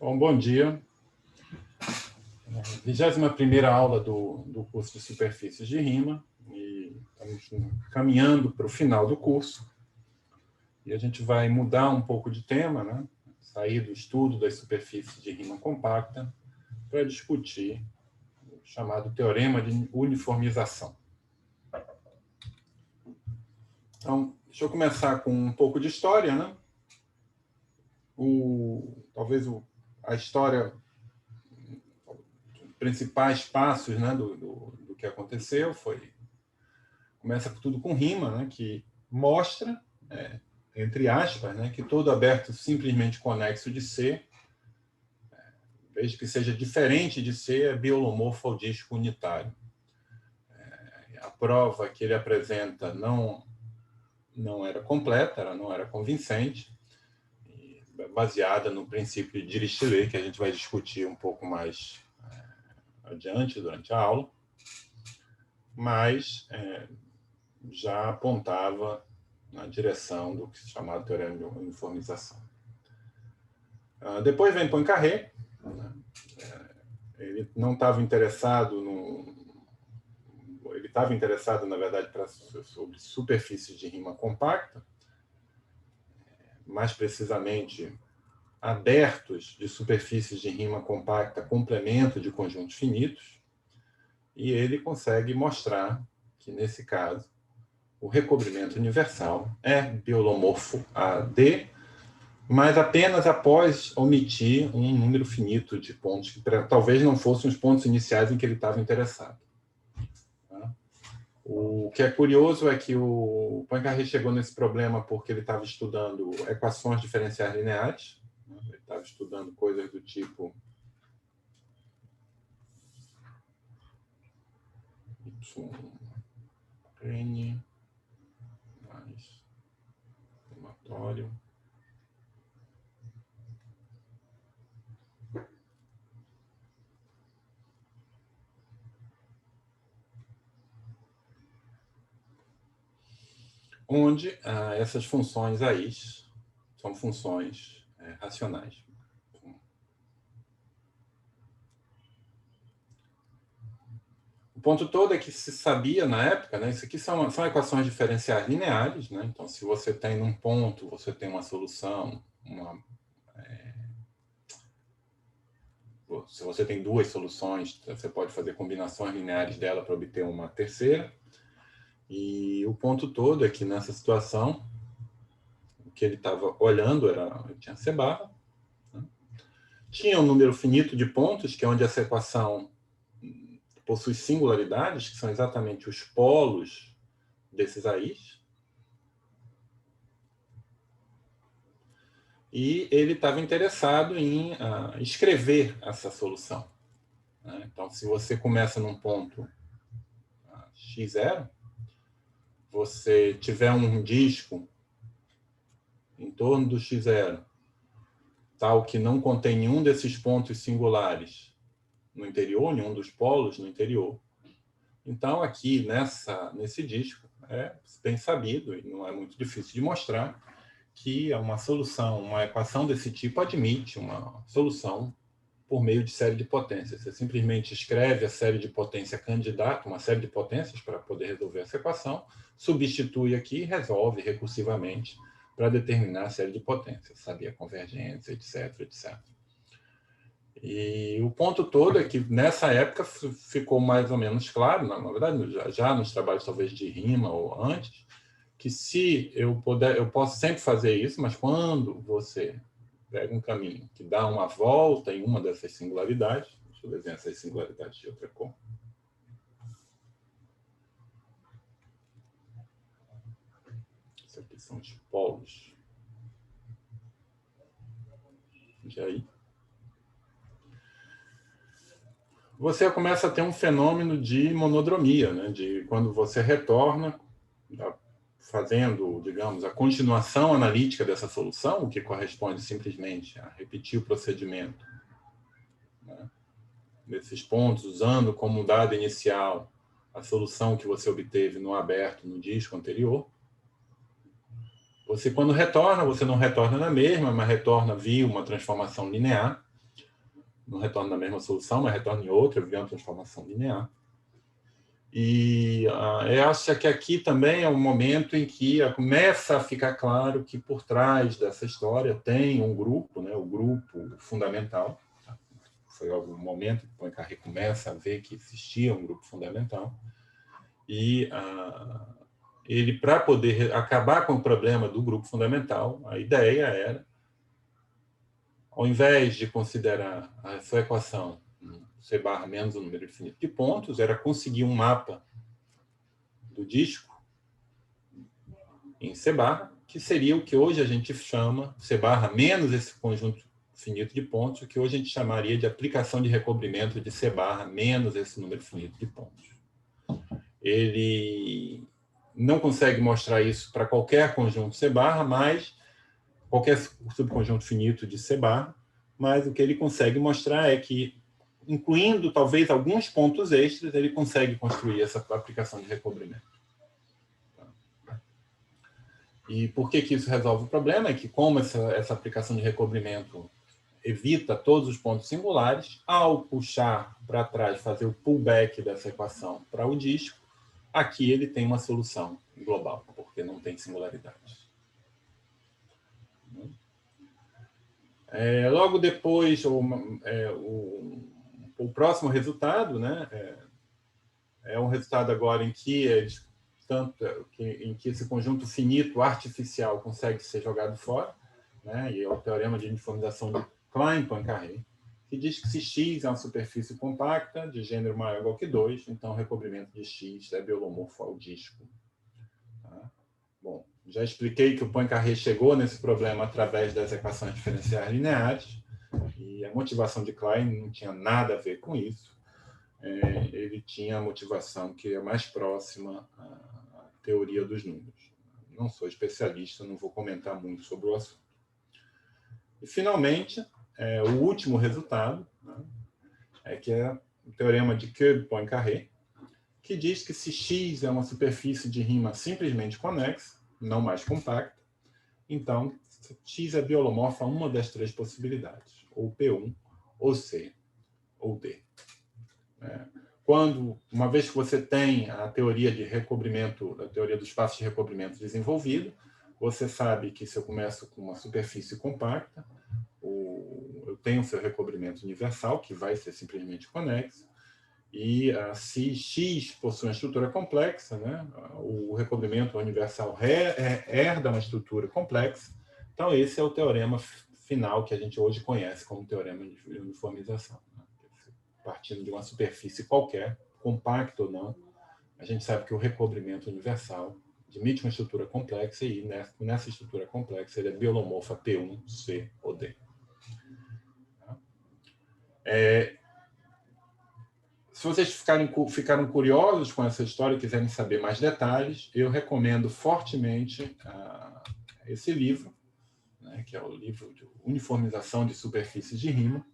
Bom dia. 21ª aula do curso de Superfícies de Rima, e estamos caminhando para o final do curso. E a gente vai mudar um pouco de tema, né? Sair do estudo das superfícies de rima compacta para discutir o chamado teorema de uniformização. Então, deixa eu começar com um pouco de história, né? A história, os principais passos, né, do que aconteceu começa tudo com rima, né, que mostra, entre aspas, né, que todo aberto simplesmente conexo de C, desde que seja diferente de C, é biolomorfo ao dístico unitário. A prova que ele apresenta não era completa, não era convincente, baseada no princípio de Dirichlet, que a gente vai discutir um pouco mais adiante durante a aula, mas já apontava na direção do que se chamava teorema de uniformização. Depois vem Poincaré, né? Ele não estava interessado ele estava interessado, na verdade, sobre superfícies de rima compacta, mais precisamente abertos de superfícies de rima compacta complemento de conjuntos finitos, e ele consegue mostrar que, nesse caso, o recobrimento universal é biolomorfo a D, mas apenas após omitir um número finito de pontos que talvez não fossem os pontos iniciais em que ele estava interessado. O que é curioso é que o Poincaré chegou nesse problema porque ele estava estudando equações diferenciais lineares, né? Ele estava estudando coisas do tipo N mais somatório onde essas funções aí são funções racionais. O ponto todo é que se sabia na época, né, isso aqui são equações diferenciais lineares, né? Então, se você tem num ponto, você tem uma solução, se você tem duas soluções, você pode fazer combinações lineares dela para obter uma terceira. E o ponto todo é que, nessa situação, o que ele estava olhando tinha C barra, né? Tinha um número finito de pontos, que é onde essa equação possui singularidades, que são exatamente os polos desses AIs. E ele estava interessado em escrever essa solução, né? Então, se você começa num ponto x0, você tiver um disco em torno do x0, tal que não contém nenhum desses pontos singulares no interior, nenhum dos polos no interior. Então, aqui nesse disco, é bem sabido, e não é muito difícil de mostrar, que uma equação desse tipo admite uma solução por meio de série de potências. Você simplesmente escreve a série de potência candidata, uma série de potências para poder resolver essa equação, substitui aqui e resolve recursivamente para determinar a série de potências, saber a convergência, etc, etc. E o ponto todo é que, nessa época, ficou mais ou menos claro, na verdade, já nos trabalhos talvez de rima ou antes, que se eu puder, eu posso sempre fazer isso, mas quando você pega um caminho que dá uma volta em uma dessas singularidades, deixa eu desenhar essas singularidades de outra cor. Isso aqui são os polos de aí. Você começa a ter um fenômeno de monodromia, né? De quando você retorna, fazendo, digamos, a continuação analítica dessa solução, o que corresponde simplesmente a repetir o procedimento, né, desses pontos, usando como dado inicial a solução que você obteve no aberto, no disco anterior. Você, quando retorna, você não retorna na mesma, mas retorna via uma transformação linear. não retorna na mesma solução, mas retorna em outra, via uma transformação linear. E eu acho que aqui também é um momento em que começa a ficar claro que por trás dessa história tem um grupo, né, o grupo fundamental. Foi algum momento que o Poincaré começa a ver que existia um grupo fundamental. E ele, para poder acabar com o problema do grupo fundamental, a ideia era, ao invés de considerar a sua equação C barra menos o número infinito de pontos, era conseguir um mapa do disco em C barra, que seria o que hoje a gente chama C barra menos esse conjunto finito de pontos, o que hoje a gente chamaria de aplicação de recobrimento de C barra menos esse número finito de pontos. Ele não consegue mostrar isso para qualquer conjunto C barra, mas qualquer subconjunto finito de C barra, mas o que ele consegue mostrar é que, incluindo talvez alguns pontos extras, ele consegue construir essa aplicação de recobrimento. E por que isso resolve o problema? É que, como essa aplicação de recobrimento evita todos os pontos singulares, ao puxar para trás, fazer o pullback dessa equação para o disco, aqui ele tem uma solução global, porque não tem singularidades. Logo depois, o próximo resultado, né, é um resultado agora em que esse conjunto finito artificial consegue ser jogado fora, né, e é o teorema de uniformização de Klein-Poincaré, que diz que se X é uma superfície compacta de gênero maior ou igual que 2, então o recobrimento de X é biolomorfo ao disco. Tá? Bom, já expliquei que o Poincaré chegou nesse problema através das equações diferenciais lineares, e a motivação de Klein não tinha nada a ver com isso. Ele tinha a motivação que é mais próxima à teoria dos números. Não sou especialista, não vou comentar muito sobre o assunto. E, finalmente, o último resultado, né, que é o teorema de Cobb-Poincaré, que diz que se X é uma superfície de rima simplesmente conexa, não mais compacta, então X é biolomorfo a uma das três possibilidades, ou P1, ou C, ou D. Uma vez que você tem a teoria de recobrimento, a teoria do espaço de recobrimento desenvolvida, você sabe que se eu começo com uma superfície compacta, eu tenho o seu recobrimento universal, que vai ser simplesmente conexo, e se X possui uma estrutura complexa, né, o recobrimento universal herda uma estrutura complexa. Então, esse é o teorema final que a gente hoje conhece como teorema de uniformização. Né? Partindo de uma superfície qualquer, compacta ou não, a gente sabe que o recobrimento universal admite uma estrutura complexa e nessa estrutura complexa ele é biolomorfo a P1, C ou D. Se vocês ficaram curiosos com essa história e quiserem saber mais detalhes, eu recomendo fortemente esse livro, né, que é o livro de uniformização de superfícies de rima.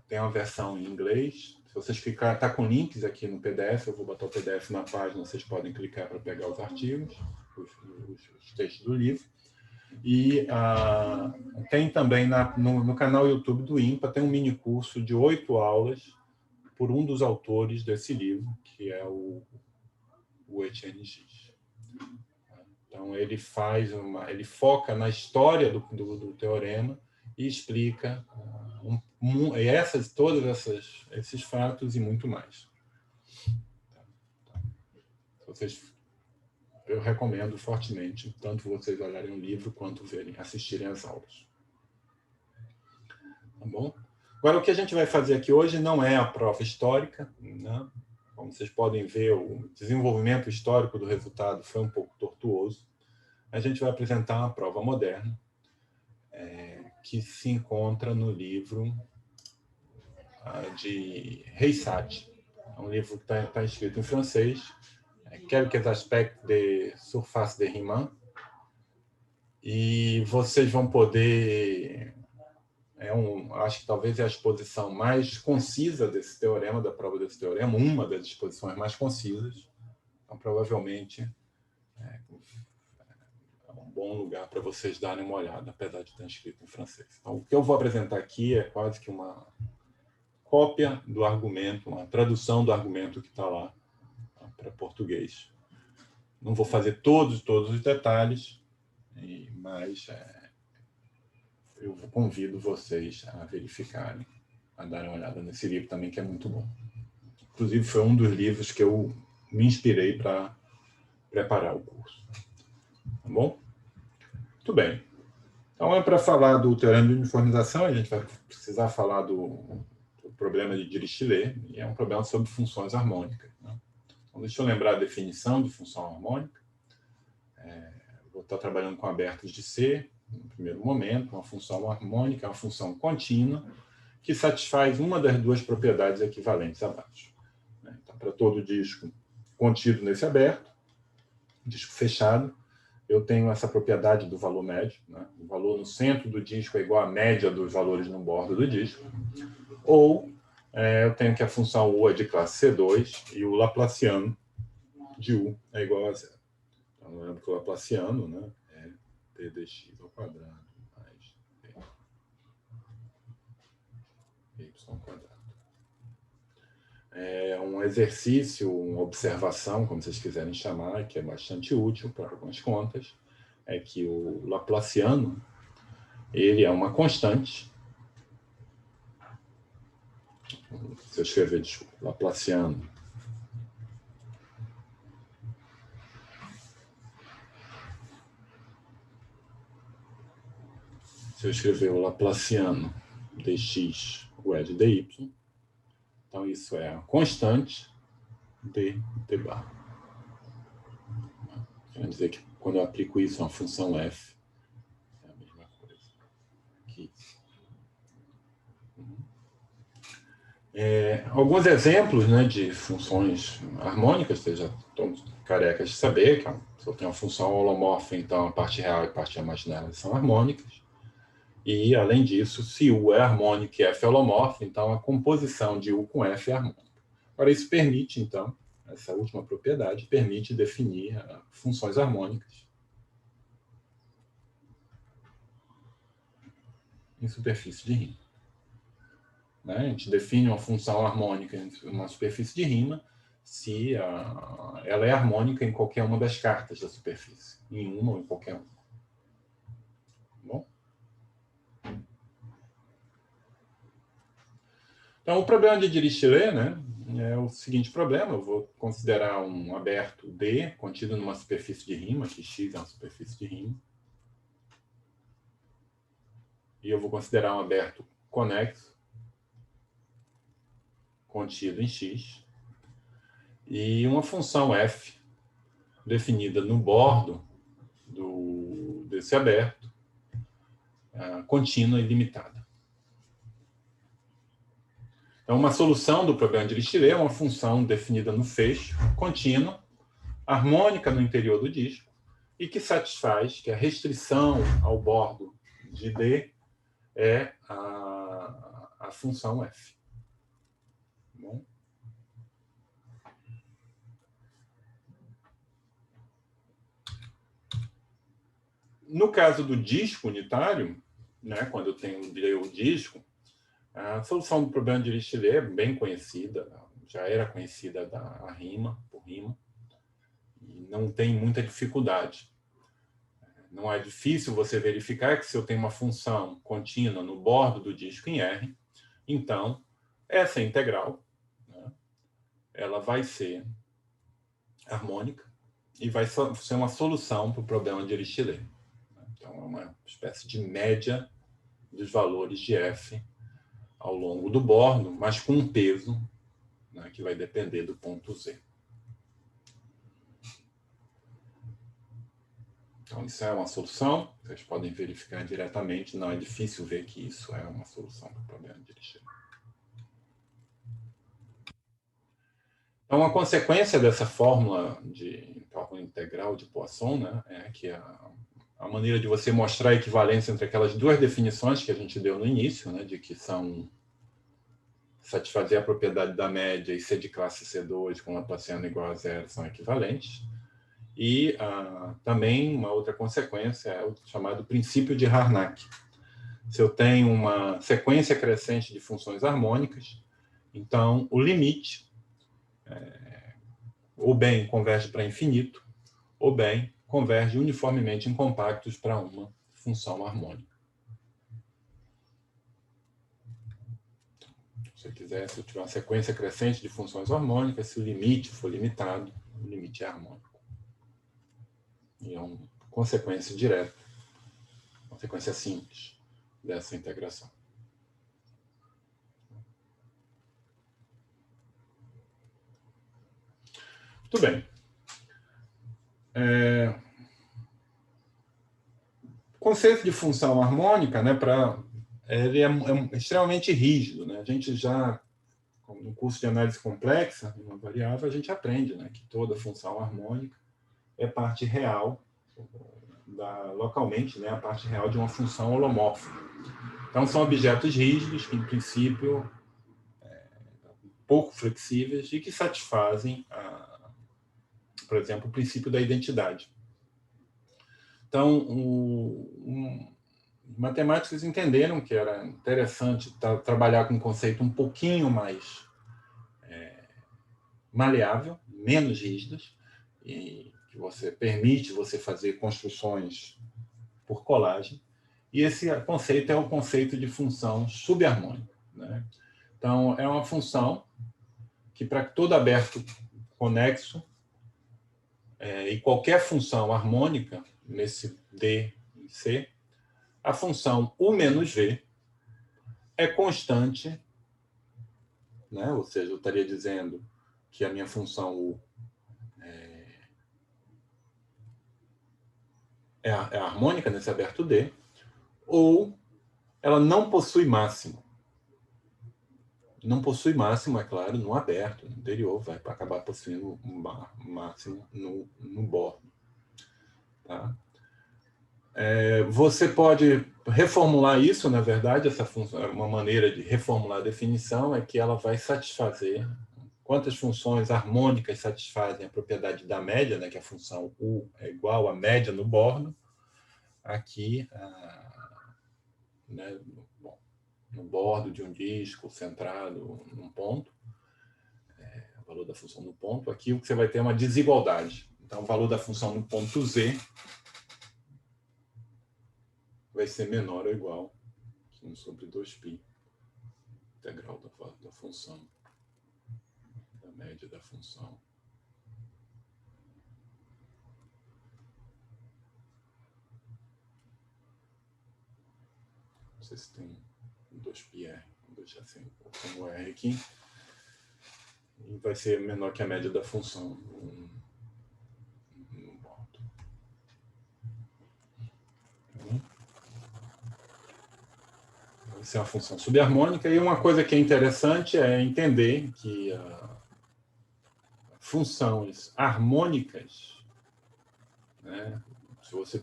Tem uma versão em inglês. Se vocês tá com links aqui no PDF, eu vou botar o PDF na página, vocês podem clicar para pegar os artigos, os textos do livro. E tem também no canal YouTube do INPA, tem um mini curso de 8 aulas por um dos autores desse livro, que é o Etienne Giz. Então, ele foca na história do teorema e explica todos esses fatos e muito mais. Eu recomendo fortemente, tanto vocês olharem o livro quanto assistirem às aulas. Tá bom? Agora, o que a gente vai fazer aqui hoje não é a prova histórica, né? Como vocês podem ver, o desenvolvimento histórico do resultado foi um pouco tortuoso. A gente vai apresentar uma prova moderna, que se encontra no livro de Reissat. É um livro que está escrito em francês, Quelques aspects de surface de Riemann, e vocês vão poder... acho que talvez é a exposição mais concisa desse teorema, da prova desse teorema, uma das exposições mais concisas. Então, provavelmente, bom lugar para vocês darem uma olhada, apesar de estar escrito em francês. Então, o que eu vou apresentar aqui é quase que uma cópia do argumento, uma tradução do argumento que está lá para português. Não vou fazer todos os detalhes, mas eu convido vocês a verificarem, a darem uma olhada nesse livro também, que é muito bom. Inclusive, foi um dos livros que eu me inspirei para preparar o curso. Tá bom? Muito bem. Então, para falar do teorema de uniformização, a gente vai precisar falar do problema de Dirichlet, e é um problema sobre funções harmônicas. Né? Então, deixa eu lembrar a definição de função harmônica. Vou estar trabalhando com abertos de C, no primeiro momento. Uma função harmônica é uma função contínua que satisfaz uma das duas propriedades equivalentes abaixo. Então, para todo disco contido nesse aberto, disco fechado, eu tenho essa propriedade do valor médio. Né? O valor no centro do disco é igual à média dos valores no bordo do disco. Ou eu tenho que a função U é de classe C2 e o Laplaciano de U é igual a zero. Então, lembro que o Laplaciano, né, é T dx ao quadrado mais y ao quadrado. É um exercício, uma observação, como vocês quiserem chamar, que é bastante útil para algumas contas, é que o Laplaciano, ele é uma constante. Se eu escrever, desculpa, Laplaciano se eu escrever o Laplaciano dx, o é de dy, então isso é a constante de t bar. Quer dizer que quando eu aplico isso a uma função f, é a mesma coisa que isso. Alguns exemplos, né, de funções harmônicas, vocês já estão carecas de saber, que se eu tenho uma função holomorfa, então a parte real e a parte imaginária são harmônicas. E, além disso, se U é harmônico e F é holomorfo, então a composição de U com F é harmônica. Agora, isso permite, então, essa última propriedade permite definir funções harmônicas em superfície de rima. Né? A gente define uma função harmônica em uma superfície de rima se ela é harmônica em qualquer uma das cartas da superfície, em uma ou em qualquer uma. Bom? Então, o problema de Dirichlet, né, é o seguinte problema. Eu vou considerar um aberto D contido numa superfície de rima, que X é uma superfície de rima. E eu vou considerar um aberto conexo contido em X. E uma função F definida no bordo desse aberto, contínua e limitada. Então, uma solução do problema de Dirichlet é uma função definida no fecho, contínua, harmônica no interior do disco, e que satisfaz que a restrição ao bordo de D é a função F. Bom? No caso do disco unitário, né, quando eu tenho o disco, a solução do problema de Dirichlet é bem conhecida, já era conhecida da rima, por rima, e não tem muita dificuldade. Não é difícil você verificar que se eu tenho uma função contínua no bordo do disco em R, então essa integral, né, ela vai ser harmônica e vai ser uma solução para o problema de Dirichlet. Então é uma espécie de média dos valores de F ao longo do bordo, mas com um peso, né, que vai depender do ponto Z. Então, isso é uma solução. Vocês podem verificar diretamente. Não é difícil ver que isso é uma solução para o problema de Dirichlet. Então, a consequência dessa fórmula de cálculo integral de Poisson, né, é que a maneira de você mostrar a equivalência entre aquelas duas definições que a gente deu no início, né, de que são satisfazer a propriedade da média e ser de classe C2 com Laplaciano igual a zero são equivalentes. E também uma outra consequência é o chamado princípio de Harnack. Se eu tenho uma sequência crescente de funções harmônicas, então o limite ou bem converge para infinito, ou bem converge uniformemente em compactos para uma função harmônica. Se eu tiver uma sequência crescente de funções harmônicas, se o limite for limitado, o limite é harmônico. E é uma consequência direta, uma sequência simples dessa integração. Muito bem. O conceito de função harmônica, né, ele é extremamente rígido. Né? A gente já, no curso de análise complexa, uma variável, a gente aprende, né, que toda função harmônica é parte real, localmente, né, a parte real de uma função holomórfica. Então, são objetos rígidos que, em princípio, pouco flexíveis e que satisfazem, por exemplo, o princípio da identidade. Então, matemáticos entenderam que era interessante trabalhar com um conceito um pouquinho mais maleável, menos rígidos, e que permite você fazer construções por colagem. E esse conceito é o conceito de função subharmônica. Né? Então, é uma função que, para todo aberto conexo, e qualquer função harmônica, nesse D e C, a função U menos V é constante, né? Ou seja, eu estaria dizendo que a minha função U é harmônica nesse aberto D, ou ela não possui máximo. Não possui máximo, é claro, no aberto, no interior, vai acabar possuindo um máximo no bordo. Tá? Você pode reformular isso, na verdade, essa função, uma maneira de reformular a definição é que ela vai satisfazer quantas funções harmônicas satisfazem a propriedade da média, né, que a função U é igual à média no bordo, aqui, né, no bordo de um disco centrado num ponto, o valor da função no ponto, aqui o que você vai ter é uma desigualdade. Então, o valor da função no ponto Z vai ser menor ou igual a 1 sobre 2π, integral da função, da média da função. Não sei se tem 2πr, vou deixar assim como R aqui. E vai ser menor que a média da função no bordo. Essa é uma função subharmônica. E uma coisa que é interessante é entender que funções harmônicas, né, se você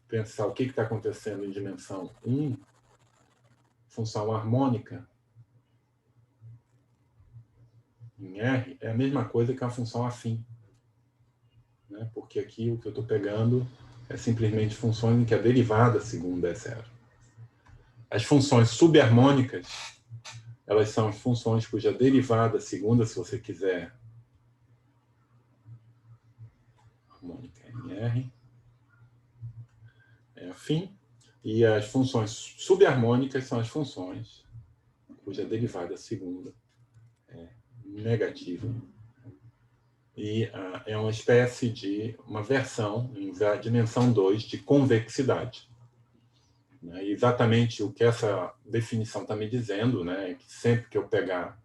pensar o que está acontecendo em dimensão 1, função harmônica em R é a mesma coisa que a função afim. Né? Porque aqui o que eu estou pegando é simplesmente funções em que a derivada segunda é zero. As funções subharmônicas, elas são as funções cuja derivada segunda, se você quiser, harmônica em R, é afim, e as funções subharmônicas são as funções cuja derivada segunda é negativa. E é uma espécie de uma versão em dimensão 2 de convexidade. E exatamente o que essa definição está me dizendo, né, é que sempre que eu pegar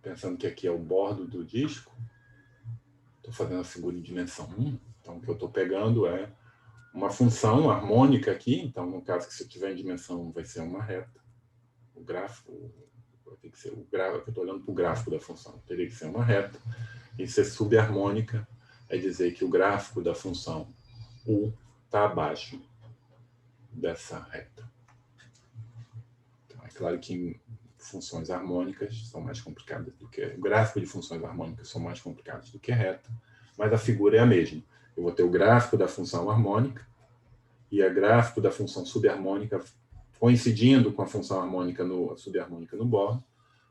pensando que aqui é o bordo do disco, estou fazendo a figura em dimensão 1, então o que eu estou pegando é uma função harmônica aqui, então no caso que se eu tiver em dimensão 1 vai ser uma reta, o gráfico vai ter que ser o gráfico, eu estou olhando para o gráfico da função, teria que ser uma reta, e ser subharmônica é dizer que o gráfico da função U está abaixo dessa reta. Então, é claro que funções harmônicas são mais complicadas do que... O gráfico de funções harmônicas são mais complicados do que reta, mas a figura é a mesma. Eu vou ter o gráfico da função harmônica e o gráfico da função subharmônica coincidindo com a função harmônica subharmônica no borne.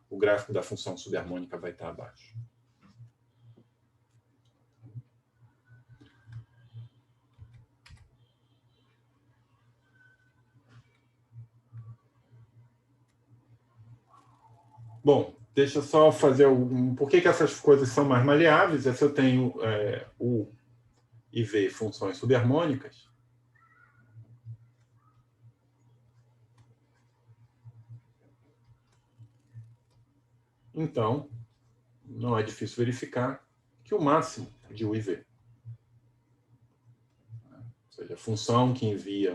O gráfico da função subharmônica vai estar abaixo. Bom, deixa eu só fazer por que essas coisas são mais maleáveis. Se eu tenho U e V funções subharmônicas, então não é difícil verificar que o máximo de U e V, ou seja, a função que envia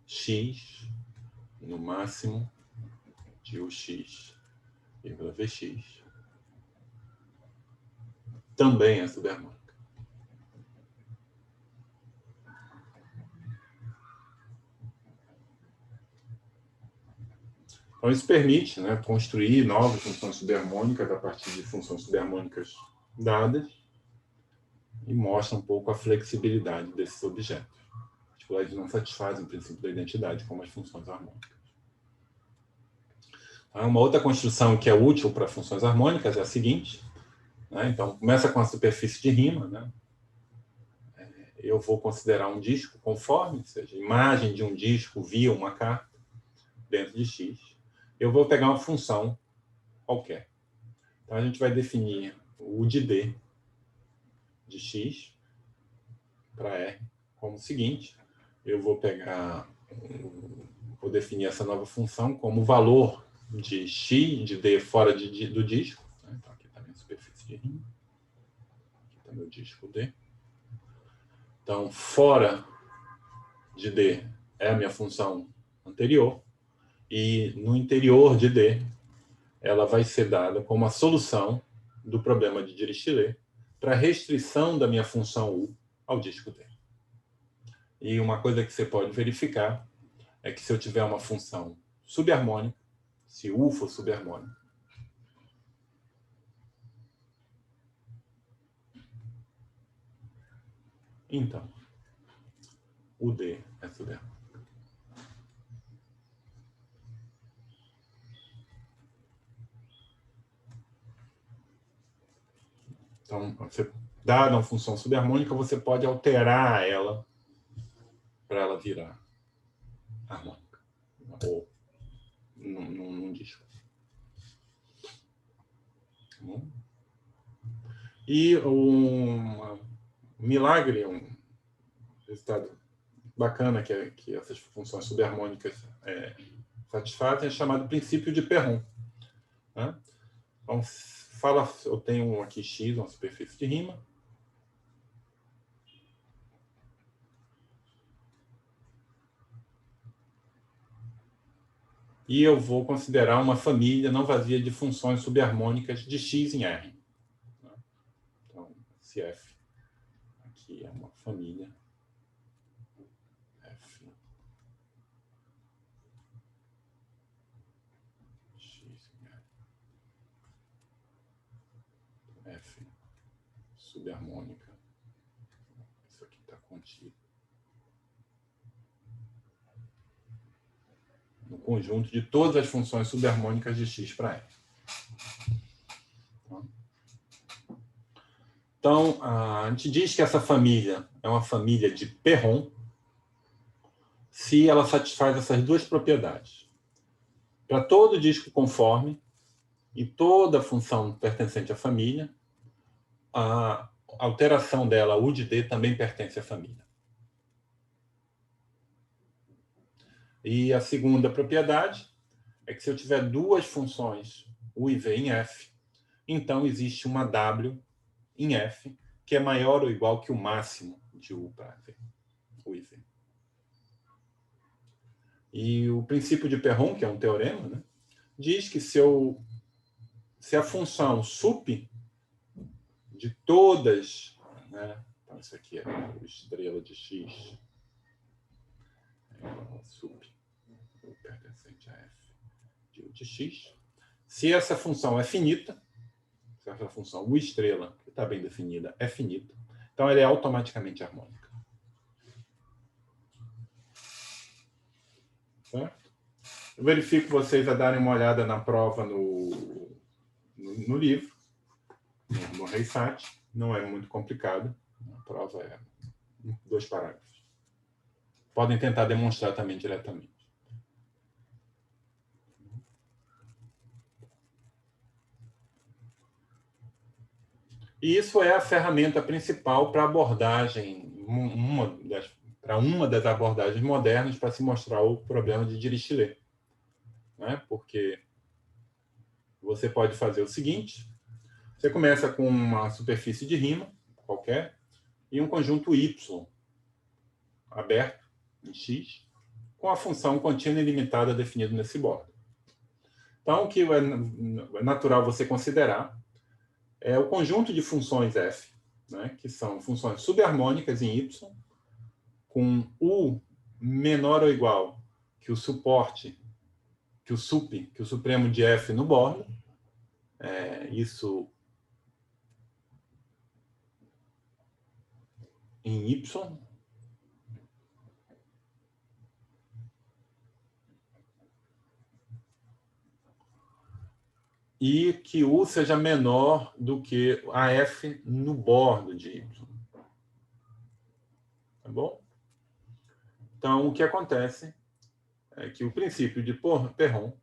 x no máximo de ux vírgula vx, também é subharmônica. Então, isso permite, né, construir novas funções subharmônicas a partir de funções subharmônicas dadas e mostra um pouco a flexibilidade desses objetos. Tipo, eles não satisfazem o princípio da identidade como as funções harmônicas. Uma outra construção que é útil para funções harmônicas é a seguinte, né? Então, começa com a superfície de Riemann, né? Eu vou considerar um disco conforme, ou seja, imagem de um disco via uma carta dentro de X. Eu vou pegar uma função qualquer. Então, a gente vai definir o de D de X para R como o seguinte. Eu vou definir essa nova função como valor de X, de D fora do disco. Então, aqui está a minha superfície de Riemann. Aqui está meu disco D. Então, fora de D é a minha função anterior. E no interior de D, ela vai ser dada como a solução do problema de Dirichlet para a restrição da minha função U ao disco D. E uma coisa que você pode verificar é que se eu tiver uma função subharmônica, se U for subharmônica, então o D é subharmônico. Então, dada uma função subharmônica, você pode alterar ela para ela virar harmônica, ou num disco. E um milagre, um resultado bacana que essas funções subharmônicas satisfazem é chamado princípio de Perron. Né? Então, eu tenho aqui X, uma superfície de Riemann. E eu vou considerar uma família não vazia de funções subharmônicas de X em R. Então, esse F aqui é uma família F X em R. F subharmônica. Isso aqui está contido no conjunto de todas as funções subharmônicas de X para R. Então, a gente diz que essa família é uma família de Perron se ela satisfaz essas duas propriedades. Para todo disco conforme e toda função pertencente à família, a alteração dela, U de D, também pertence à família. E a segunda propriedade é que se eu tiver duas funções U e V em F, então existe uma W em F que é maior ou igual que o máximo de U para V, U e V. E o princípio de Perron, que é um teorema, né, diz que se a função sup de todas, né, então isso aqui é a estrela de X, sup pertencente a F de X, se essa função é finita, ou se essa função U estrela, que está bem definida, é finita, então ela é automaticamente harmônica. Certo? Eu verifico vocês a darem uma olhada na prova no livro, no ReiSat. Não é muito complicado. A prova é 2 parágrafos. Podem tentar demonstrar também diretamente. E isso é a ferramenta principal para abordagem, para uma das abordagens modernas para se mostrar o problema de Dirichlet. Né? Porque você pode fazer o seguinte: você começa com uma superfície de Riemann qualquer e um conjunto Y aberto em X com a função contínua e ilimitada definida nesse bordo. Então, o que é natural você considerar é o conjunto de funções f, né, que são funções subharmônicas em Y, com U menor ou igual que o suporte, que o supremo de f no bordo. Isso em Y. E que U seja menor do que a F no bordo de Y. Tá bom? Então, o que acontece é que o princípio de Perron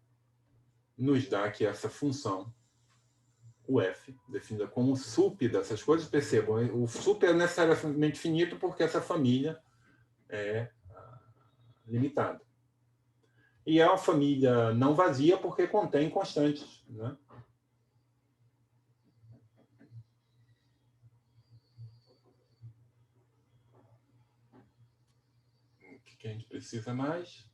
nos dá que essa função, o F, definida como sup dessas coisas, percebam, o sup é necessariamente finito porque essa família é limitada. E é uma família não vazia porque contém constantes, né? O que a gente precisa mais?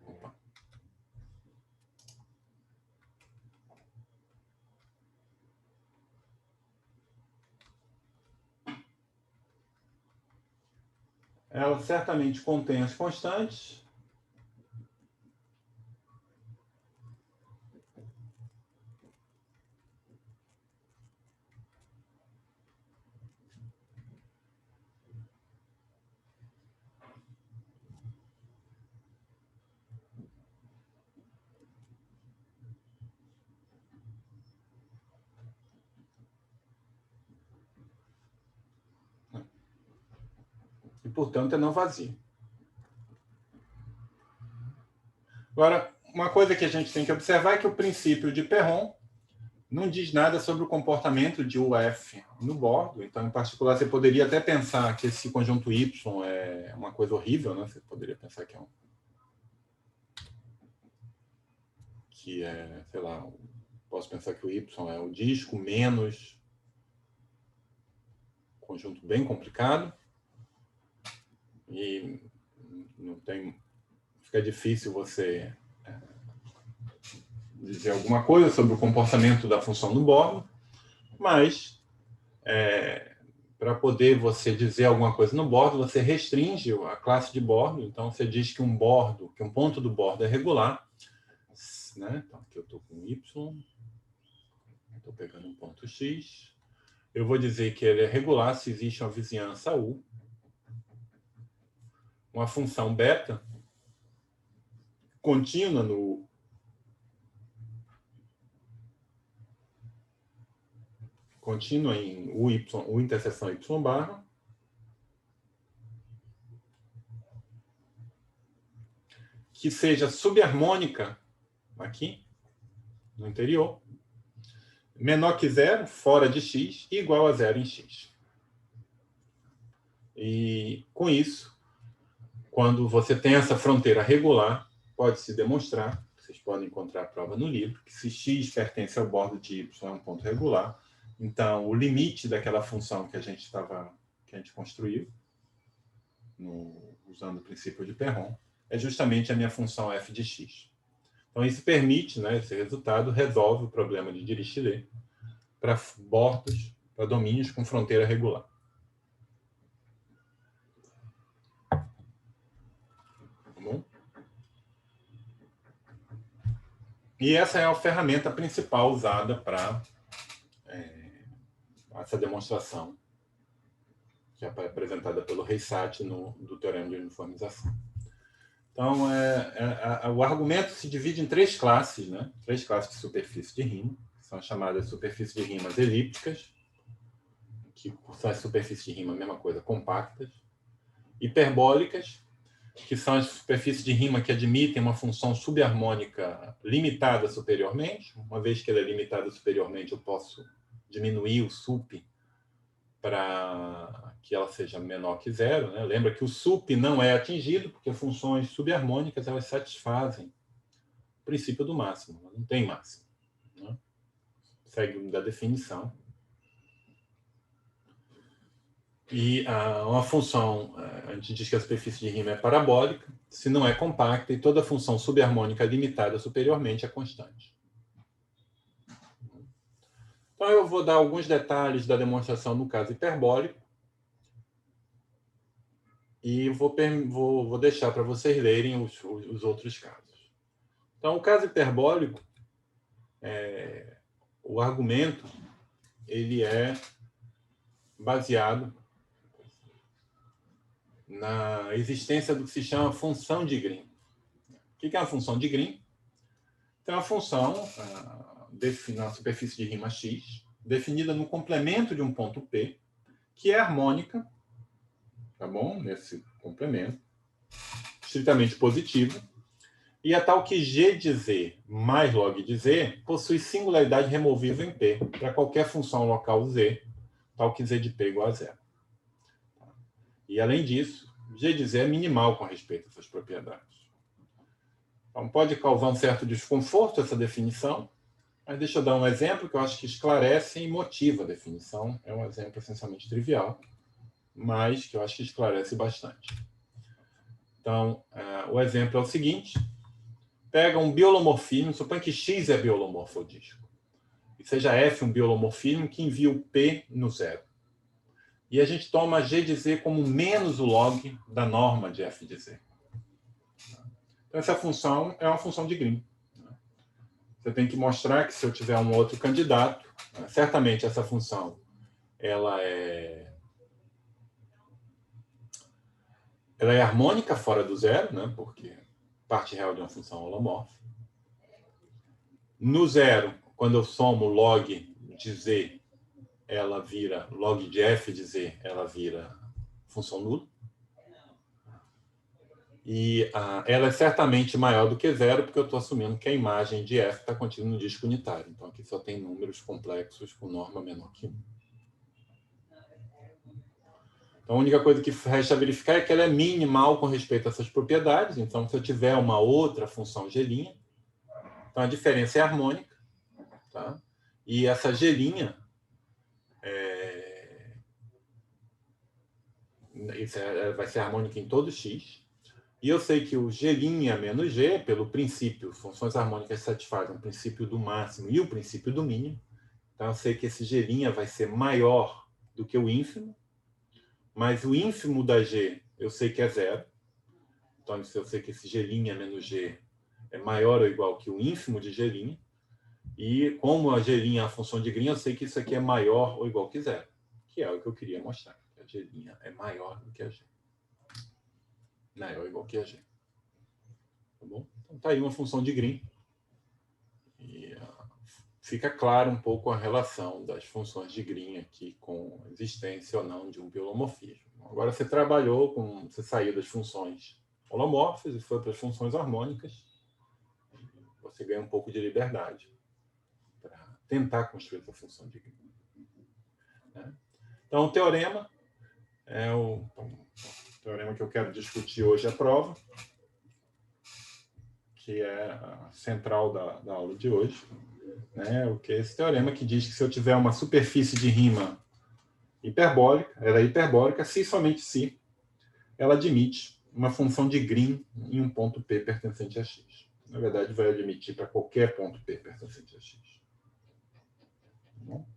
Opa. Ela certamente contém as constantes. E, portanto, é não vazio. Agora, uma coisa que a gente tem que observar é que o princípio de Perron não diz nada sobre o comportamento de UF no bordo. Então, em particular, você poderia até pensar que esse conjunto Y é uma coisa horrível, né? Você poderia pensar que sei lá, posso pensar que o Y é o disco menos conjunto bem complicado. E não tem, fica difícil você dizer alguma coisa sobre o comportamento da função no bordo, mas para poder você dizer alguma coisa no bordo, você restringe a classe de bordo. Então, você diz que um ponto do bordo é regular, né? Então, aqui eu estou com Y, estou pegando um ponto X. Eu vou dizer que ele é regular se existe uma vizinhança U, uma função beta contínua contínua em U interseção Y barra, que seja subharmônica aqui no interior, menor que zero, fora de x, e igual a zero em x. E, com isso, quando você tem essa fronteira regular, pode-se demonstrar, vocês podem encontrar a prova no livro, que se x pertence ao bordo de y é um ponto regular, então o limite daquela função que a gente construiu, usando o princípio de Perron, é justamente a minha função f de x. Então, isso permite, né, esse resultado resolve o problema de Dirichlet para bordos, para domínios com fronteira regular. Tá bom? E essa é a ferramenta principal usada para essa demonstração, que é apresentada pelo Reisat do Teorema de Uniformização. Então, o argumento se divide em 3 classes, né? 3 classes de superfície de rima, que são chamadas superfícies de rimas elípticas, que são as superfícies de rima, a mesma coisa, compactas. Hiperbólicas, que são as superfícies de rima que admitem uma função subharmônica limitada superiormente. Uma vez que ela é limitada superiormente, eu posso diminuir o sup para que ela seja menor que 0. Né? Lembra que o sup não é atingido, porque funções subharmônicas elas satisfazem o princípio do máximo. Não tem máximo. Né? Segue da definição. E uma função, a gente diz que a superfície de rima é parabólica, se não é compacta, e toda função subharmônica limitada superiormente é constante. Então, eu vou dar alguns detalhes da demonstração no caso hiperbólico e vou deixar para vocês lerem os outros casos. Então, o caso hiperbólico, o argumento ele é baseado na existência do que se chama função de Green. O que é uma função de Green? Então, a função na superfície de rima x, definida no complemento de um ponto P, que é harmônica, tá bom? Nesse complemento, estritamente positivo, e é tal que g de z mais log de z possui singularidade removível em P, para qualquer função local z, tal que z de P igual a 0. E, além disso, g de z é minimal com respeito a essas propriedades. Então, pode causar um certo desconforto essa definição, mas deixa eu dar um exemplo que eu acho que esclarece e motiva a definição. É um exemplo essencialmente trivial, mas que eu acho que esclarece bastante. Então, o exemplo é o seguinte. Pega um biolomorfismo, supõe que X é biolomorfodístico, e seja F um biolomorfismo que envia o P no 0. E a gente toma G de Z como menos o log da norma de F de Z. Então, essa função é uma função de Green. Você tem que mostrar que se eu tiver um outro candidato, certamente essa função ela é harmônica fora do 0, né? Porque parte real de uma função holomorfa. No 0, quando eu somo log de z, ela vira log de f de z, ela vira função nula. E ela é certamente maior do que 0, porque eu estou assumindo que a imagem de f está contida no disco unitário. Então, aqui só tem números complexos com norma menor que 1. Então, a única coisa que resta verificar é que ela é minimal com respeito a essas propriedades. Então, se eu tiver uma outra função g', então a diferença é harmônica. Tá? E essa g' vai ser harmônica em todo x. E eu sei que o g' menos g, pelo princípio, funções harmônicas satisfazem o princípio do máximo e o princípio do mínimo. Então, eu sei que esse g' vai ser maior do que o ínfimo, mas o ínfimo da g eu sei que é 0. Então, eu sei que esse g' menos g é maior ou igual que o ínfimo de g'. E como a g' é a função de Green, eu sei que isso aqui é maior ou igual que 0, que é o que eu queria mostrar. Que a g' é maior do que a g. Maior ou igual que a g. Tá bom? Então, tá aí uma função de Green. E fica claro um pouco a relação das funções de Green aqui com a existência ou não de um biolomorfismo. Agora, você trabalhou com... Você saiu das funções holomorfas e foi para as funções harmônicas. Você ganha um pouco de liberdade para tentar construir essa função de Green. Então, o teorema é o teorema que eu quero discutir hoje à prova, que é a central da aula de hoje. O que é esse teorema que diz que se eu tiver uma superfície de rima hiperbólica, ela é hiperbólica se somente se ela admite uma função de Green em um ponto P pertencente a x. Na verdade, vai admitir para qualquer ponto P pertencente a x. Bom?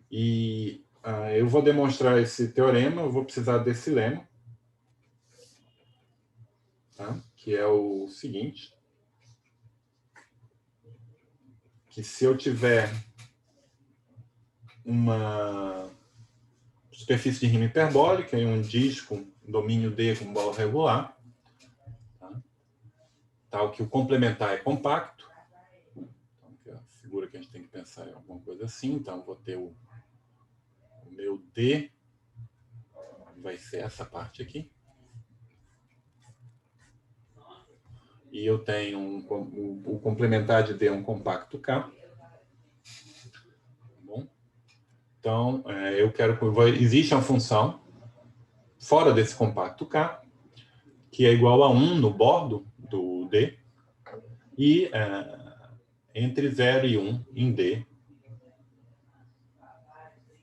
E eu vou demonstrar esse teorema, eu vou precisar desse lema, tá? Que é o seguinte. que se eu tiver uma superfície de rima hiperbólica em um disco, domínio D com bola regular, tá? Tal que o complementar é compacto, então, que é a figura que a gente tem que pensar é alguma coisa assim, então vou ter o meu D, vai ser essa parte aqui, e eu tenho o complementar de D é um compacto K. Bom, então, eu quero que existe uma função fora desse compacto K, que é igual a 1 no bordo do D, e entre 0 e 1 em D.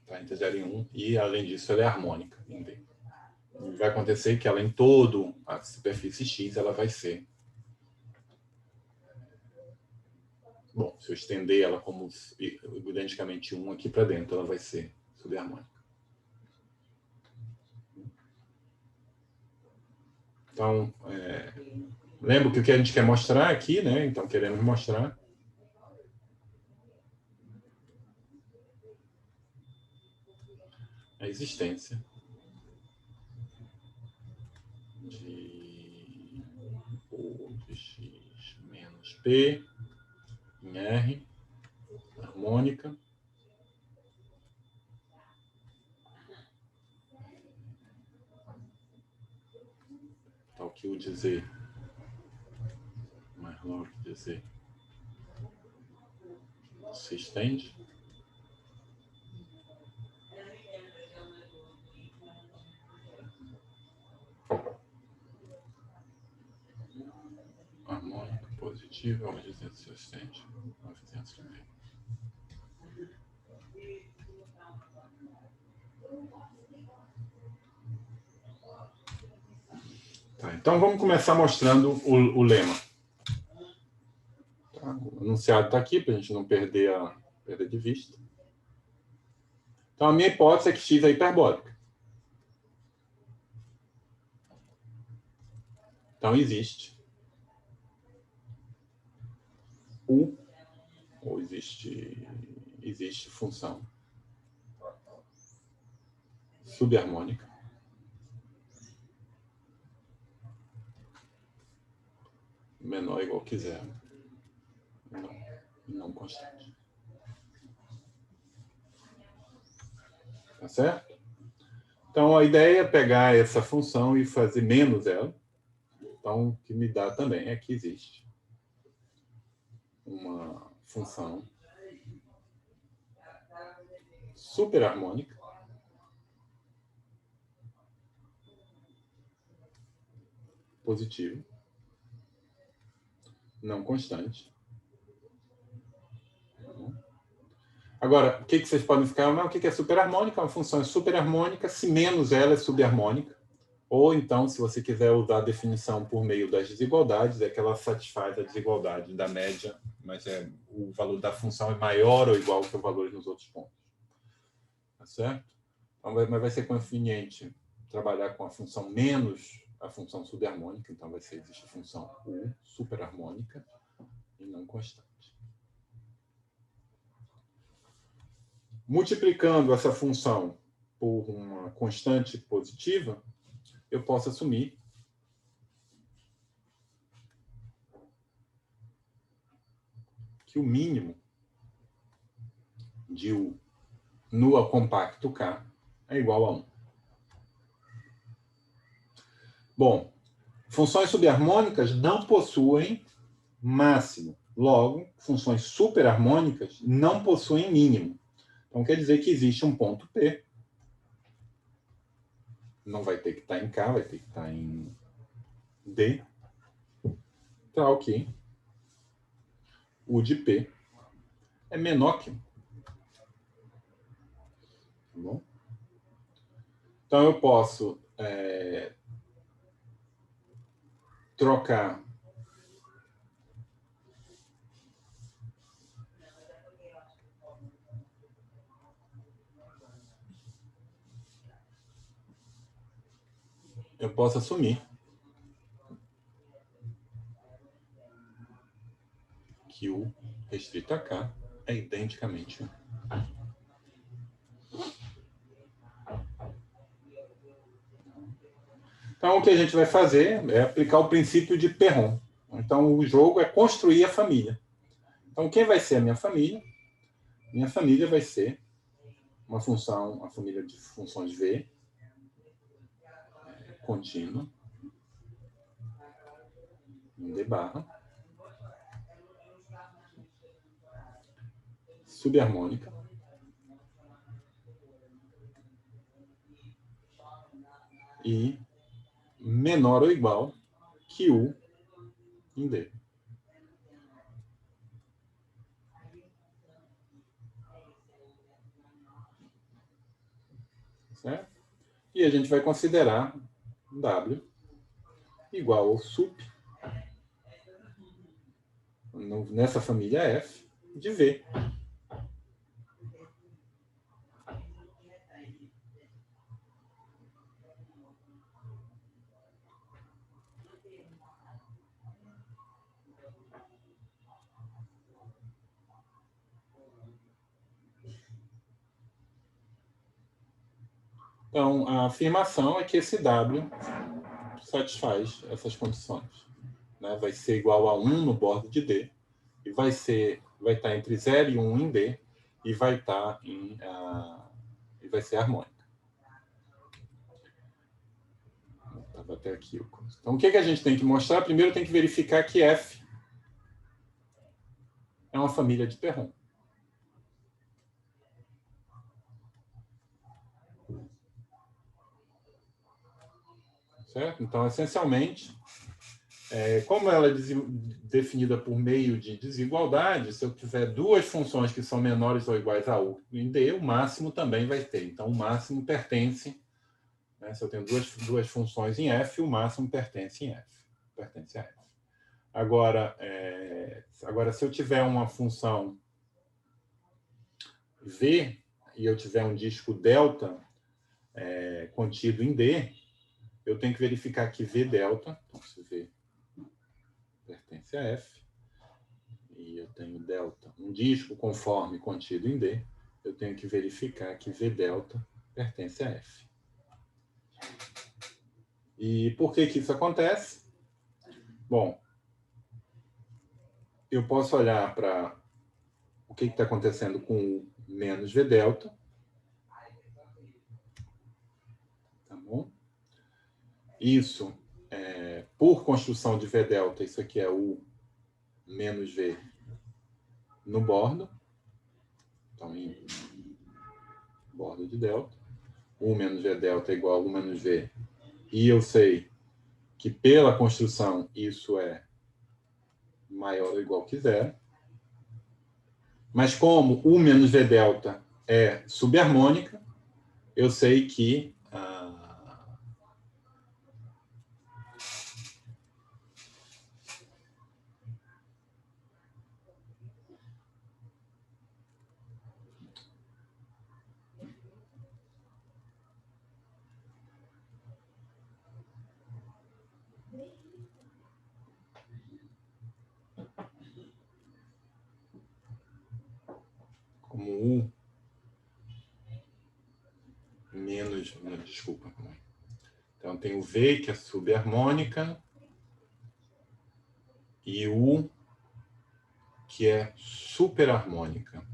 Tá? Entre 0 e 1, e além disso ela é harmônica em D. E vai acontecer que ela em todo a superfície X, ela vai ser... Bom, se eu estender ela como identicamente 1 aqui para dentro, ela vai ser subharmônica. Então, lembra que o que a gente quer mostrar aqui, né? Então, queremos mostrar a existência de O de X menos P em R, harmônica, tal que o de Z mais log de Z se estende. Harmônica positiva, onde Z se estende. 900 de meio. Tá, então vamos começar mostrando o lema. Tá, o enunciado está aqui para a gente não perder de vista. Então a minha hipótese é que X é hiperbólica. Então existe ou existe função subharmônica menor ou igual que zero, não constante. Tá certo? Então a ideia é pegar essa função e fazer menos ela. Então o que me dá também é que existe uma função superharmônica positiva, não constante. Agora, o que vocês podem ficar? Mas o que é superharmônica? Uma função é superharmônica se menos ela é subharmônica. Ou então, se você quiser usar a definição por meio das desigualdades, é que ela satisfaz a desigualdade da média, mas o valor da função é maior ou igual que o valor nos outros pontos. Tá certo? Então, mas vai ser conveniente trabalhar com a função menos a função subharmônica, então existe a função U superharmônica e não constante. Multiplicando essa função por uma constante positiva, eu posso assumir que o mínimo de U no compacto K é igual a 1. Bom, funções subharmônicas não possuem máximo. Logo, funções superharmônicas não possuem mínimo. Então, quer dizer que existe um ponto P. Não vai ter que estar em K, vai ter que estar em D. Tal que o de P é menor que 1. Tá bom? Então, eu posso trocar eu posso assumir que U restrito a K é identicamente 1. Então, o que a gente vai fazer é aplicar o princípio de Perron. Então, o jogo é construir a família. Então, quem vai ser a minha família? Minha família vai ser uma família de funções V, contínua, em D barra, subharmônica, e menor ou igual que U em D. Certo? E a gente vai considerar W igual ao sup, nessa família F, de V. Então, a afirmação é que esse W satisfaz essas condições. Né? Vai ser igual a 1 no bordo de D, e vai estar entre 0 e 1 em D, e vai estar e vai ser harmônica. Estava até aqui. Então, o que a gente tem que mostrar? Primeiro, tem que verificar que F é uma família de Perron. Certo? Então, essencialmente, como ela é definida por meio de desigualdade, se eu tiver duas funções que são menores ou iguais a U em D, o máximo também vai ter. Então, o máximo pertence, né? Se eu tenho duas funções em F, o máximo pertence em F. Pertence a F. Agora, se eu tiver uma função V e eu tiver um disco delta contido em D, eu tenho que verificar que V delta, então se V pertence a F, e eu tenho delta, um disco conforme contido em D, eu tenho que verificar que V delta pertence a F. E por que isso acontece? Bom, eu posso olhar para o que está acontecendo com o menos V delta. Tá bom? Isso, por construção de V delta, isso aqui é U menos V no bordo. Então, em bordo de delta. U menos V delta é igual a U menos V. E eu sei que pela construção isso é maior ou igual que 0. Mas como U menos V delta é subharmônica, eu sei que como U menos... Desculpa. Então, tem o V, que é subharmônica, e U, que é superharmônica.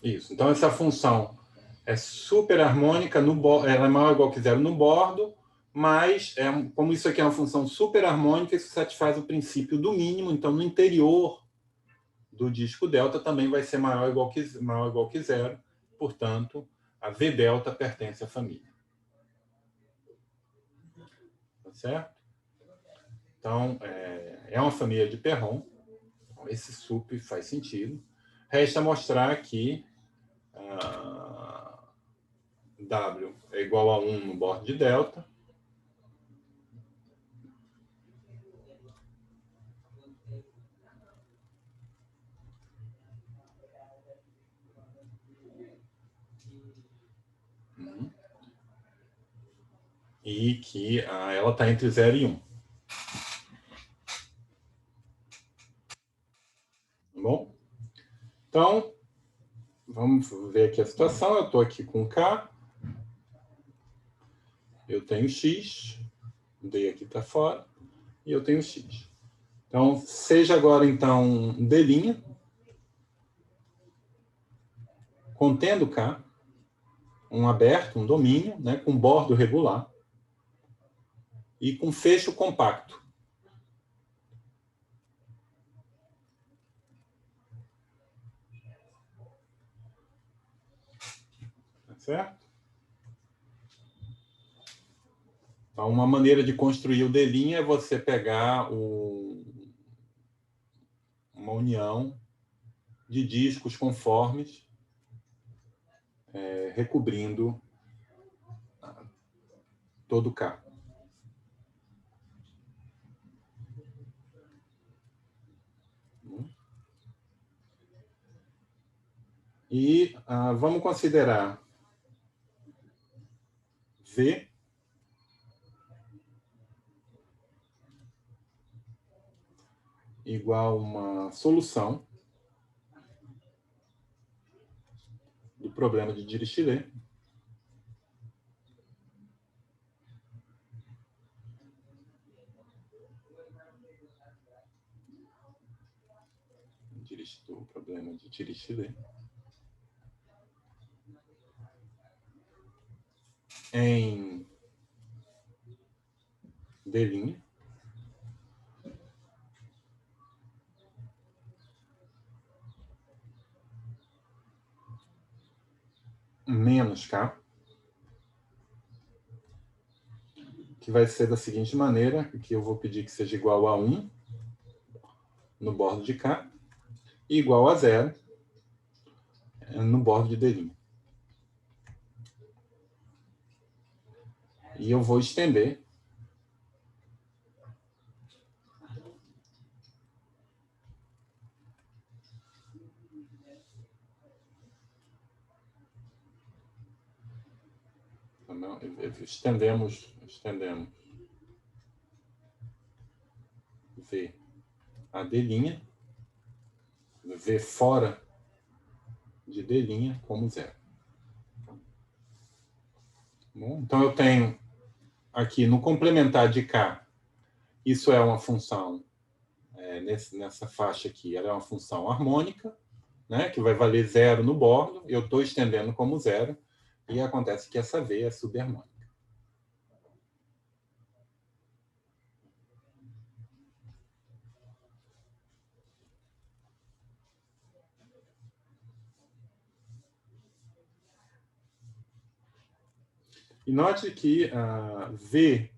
Isso. Então, essa função é superharmônica, ela é maior ou igual que 0 no bordo, mas, como isso aqui é uma função superharmônica, isso satisfaz o princípio do mínimo. Então, no interior do disco delta também vai ser maior ou igual que 0. Portanto, a V delta pertence à família. Tá certo? Então, é uma família de Perron. Esse sup faz sentido. Resta mostrar que W é igual a 1 no bordo de delta. E que ela está entre 0 e 1. Tá bom? Então, vamos ver aqui a situação. Eu estou aqui com K. Eu tenho X. O D aqui está fora. E eu tenho X. Então, seja agora, então, D', contendo K, um aberto, um domínio, né, com bordo regular e com fecho compacto. Tá certo? Então, uma maneira de construir o D' é você pegar uma união de discos conformes, recobrindo todo o K. E vamos considerar V igual uma solução do problema de Dirichlet. O problema de Dirichlet em D' menos K, que vai ser da seguinte maneira, que eu vou pedir que seja igual a 1 no bordo de K e igual a 0 no bordo de D'. E eu vou estender estendemos V a D', V fora de D' como 0. Bom, então eu tenho aqui no complementar de K, isso é uma função, nessa faixa aqui, ela é uma função harmônica, né, que vai valer 0 no bordo, eu estou estendendo como 0, e acontece que essa V é subharmônica. E note que V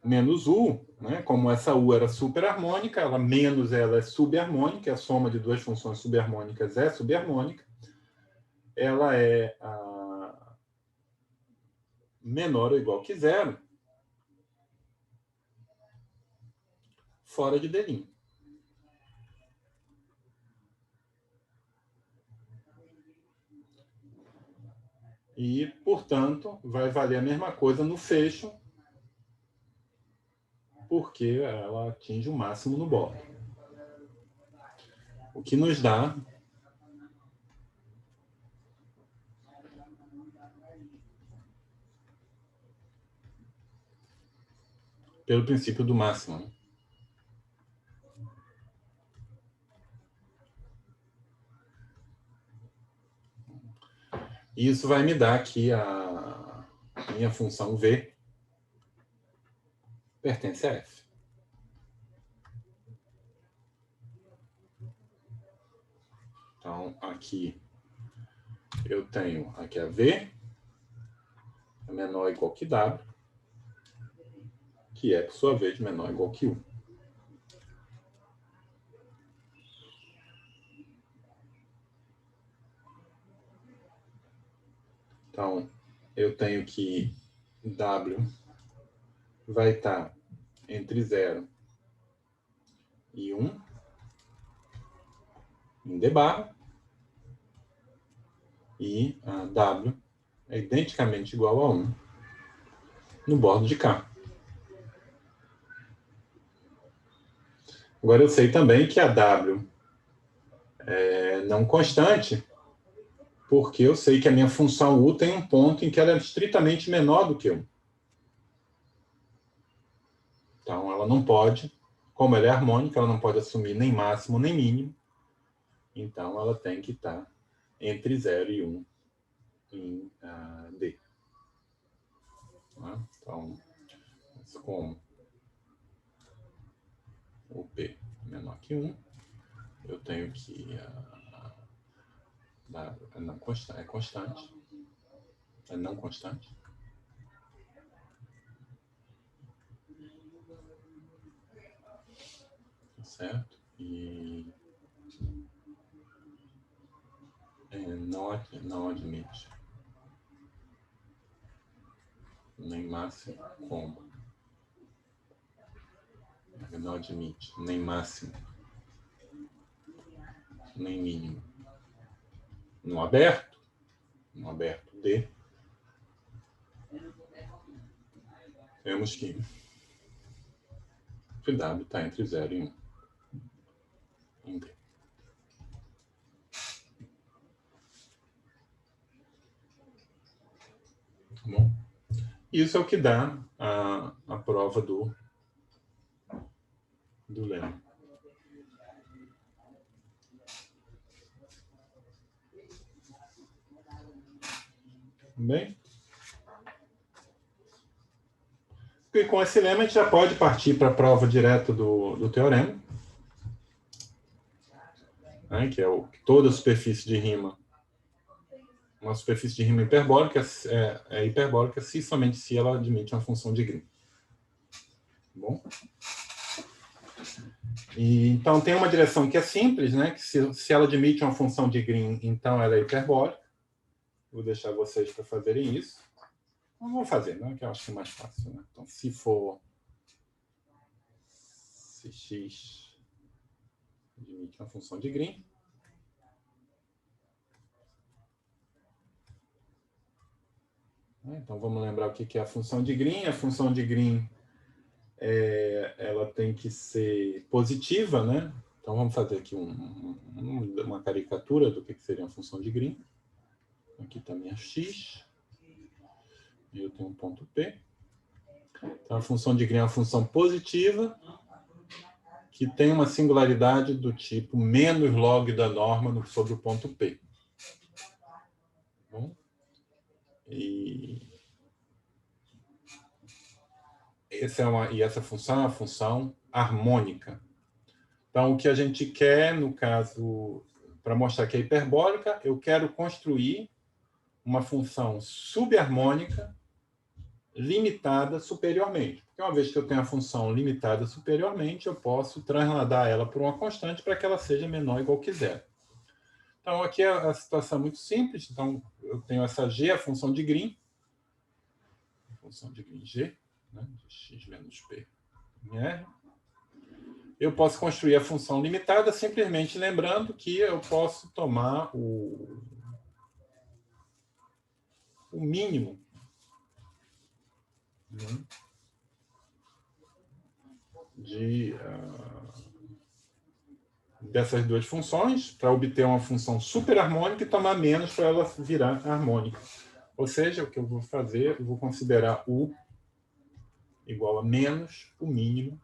menos U, né, como essa U era superharmônica, ela menos ela é subharmônica, a soma de duas funções subharmônicas é subharmônica, ela é menor ou igual que 0 fora de D'. E, portanto, vai valer a mesma coisa no fecho, porque ela atinge o máximo no bordo. O que nos dá pelo princípio do máximo, né? E isso vai me dar que a minha função V pertence a F. Então, aqui eu tenho aqui a V, é menor ou igual que W, que é, por sua vez, menor ou igual que U. Então, eu tenho que W vai estar entre 0 e 1 em D barra, e a W é identicamente igual a 1 no bordo de K. Agora eu sei também que a W é não constante, porque eu sei que a minha função U tem um ponto em que ela é estritamente menor do que 1. Então ela não pode, como ela é harmônica, ela não pode assumir nem máximo nem mínimo. Então ela tem que estar entre 0 e 1 em D. Então, como o P é menor que 1, eu tenho que é constante, é não constante. Certo? E não admite nem máximo como. Não admite nem máximo nem mínimo. No aberto D, temos que W está entre 0 e 1 em D. Tá bom? Isso é o que dá a prova do lema. Bem? E com esse lema a gente já pode partir para a prova direta do teorema, né, que é que toda superfície de rima, uma superfície de rima hiperbólica é hiperbólica somente se ela admite uma função de Green. Bom? E, então tem uma direção que é simples, né, que se ela admite uma função de Green, então ela é hiperbólica. Vou deixar vocês para fazerem isso. Não vou fazer, né, que eu acho que é mais fácil. Né? Então, se x admite uma função de Green, então vamos lembrar o que é a função de Green. A função de Green ela tem que ser positiva, né? Então vamos fazer aqui uma caricatura do que seria uma função de Green. Aqui está minha x, e eu tenho um ponto P. Então a função de Green é uma função positiva que tem uma singularidade do tipo menos log da norma sobre o ponto P. Bom, e essa função é uma função harmônica. Então, o que a gente quer, no caso, para mostrar que é hiperbólica, eu quero construir uma função subharmônica limitada superiormente. Porque uma vez que eu tenho a função limitada superiormente, eu posso transladar ela por uma constante para que ela seja menor ou igual que zero. Então, aqui a situação é muito simples. Então, eu tenho essa G, a função de Green. A função de Green G, né, de x menos P em R. Eu posso construir a função limitada simplesmente lembrando que eu posso tomar o mínimo, né, dessas duas funções para obter uma função superharmônica e tomar menos para ela virar harmônica. Ou seja, o que eu vou fazer, eu vou considerar U igual a menos o mínimo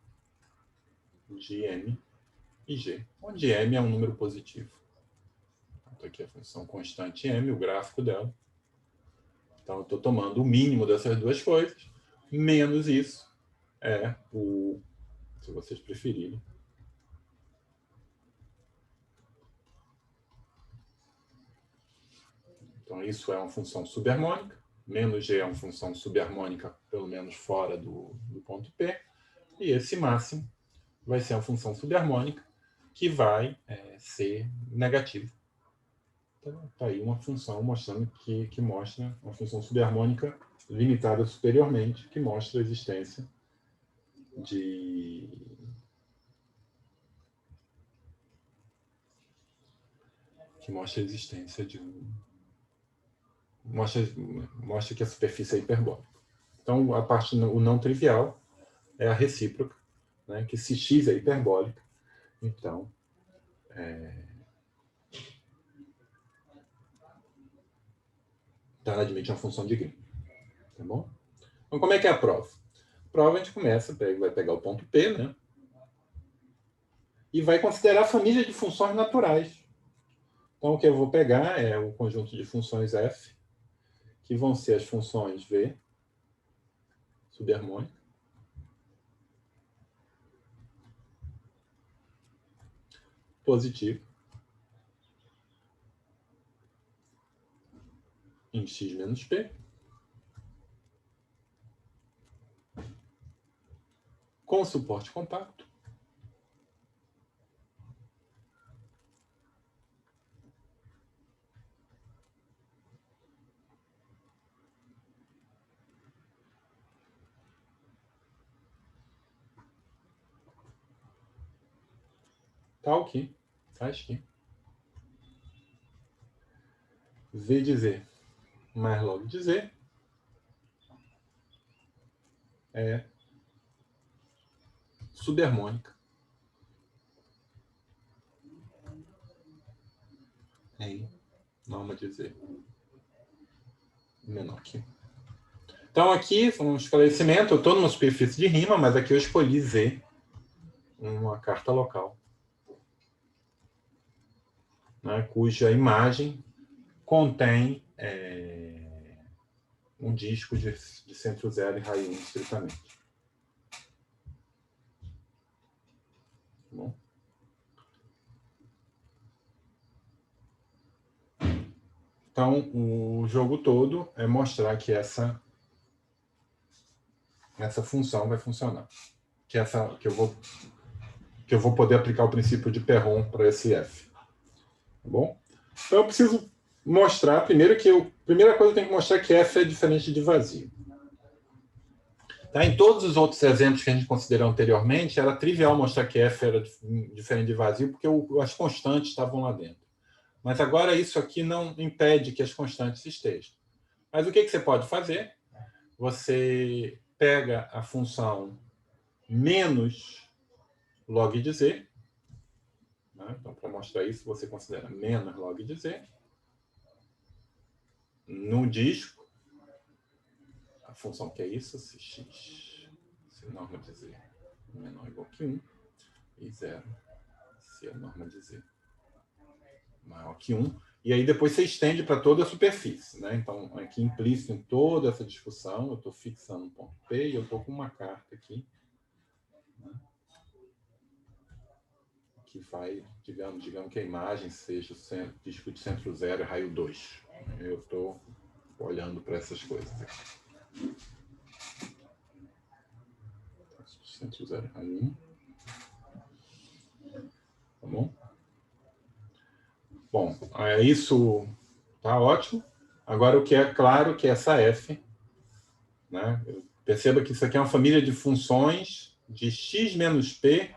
de M e G, onde M é um número positivo. Então, aqui a função constante M, o gráfico dela. Então, eu estou tomando o mínimo dessas duas coisas, menos isso é o, se vocês preferirem, então isso é uma função subharmônica, menos G é uma função subharmônica, pelo menos fora do ponto P, e esse máximo vai ser uma função subharmônica que vai ser negativa. está aí uma função mostrando que mostra uma função subharmônica limitada superiormente, que mostra a existência de mostra que a superfície é hiperbólica. Então, a parte o não trivial é a recíproca, né, que se x é hiperbólica, então ela admite uma função de Green. Tá bom? Então, como é que é a prova? A prova a gente começa, vai pegar o ponto P, né? E vai considerar a família de funções naturais. Então, o que eu vou pegar é o conjunto de funções f, que vão ser as funções v subharmônica, positivo, em x menos p, com suporte compacto, tal que v de z mais log de z é subharmônica em norma de z menor que 1. Então, aqui, um esclarecimento, eu estou numa superfície de rima, mas aqui eu escolhi z, uma carta local, né, cuja imagem contém um disco de centro zero e raio 1 estritamente. Bom. Então, o jogo todo é mostrar que essa função vai funcionar. Que eu vou poder aplicar o princípio de Perron para esse f. Tá bom? Então, eu preciso mostrar, primeiro primeira coisa eu tenho que mostrar que f é diferente de vazio. Tá? Em todos os outros exemplos que a gente considerou anteriormente, era trivial mostrar que f era diferente de vazio, porque as constantes estavam lá dentro. Mas agora isso aqui não impede que as constantes estejam. Mas o que você pode fazer? Você pega a função menos log de z. Né? Então, para mostrar isso, você considera menos log de z. No disco, a função que é isso, se x, se a norma de z é menor ou igual que 1, e 0, se a norma de z maior que 1. E aí depois você estende para toda a superfície. Né? Então, aqui implícito em toda essa discussão, eu estou fixando um ponto P e eu estou com uma carta aqui, né? Que vai, digamos que a imagem seja o disco de centro zero e raio 2. Eu estou olhando para essas coisas aqui. Centro zero e raio 1. Tá bom? Bom, isso tá ótimo. Agora, o que é claro que essa f, né? Perceba que isso aqui é uma família de funções de x menos p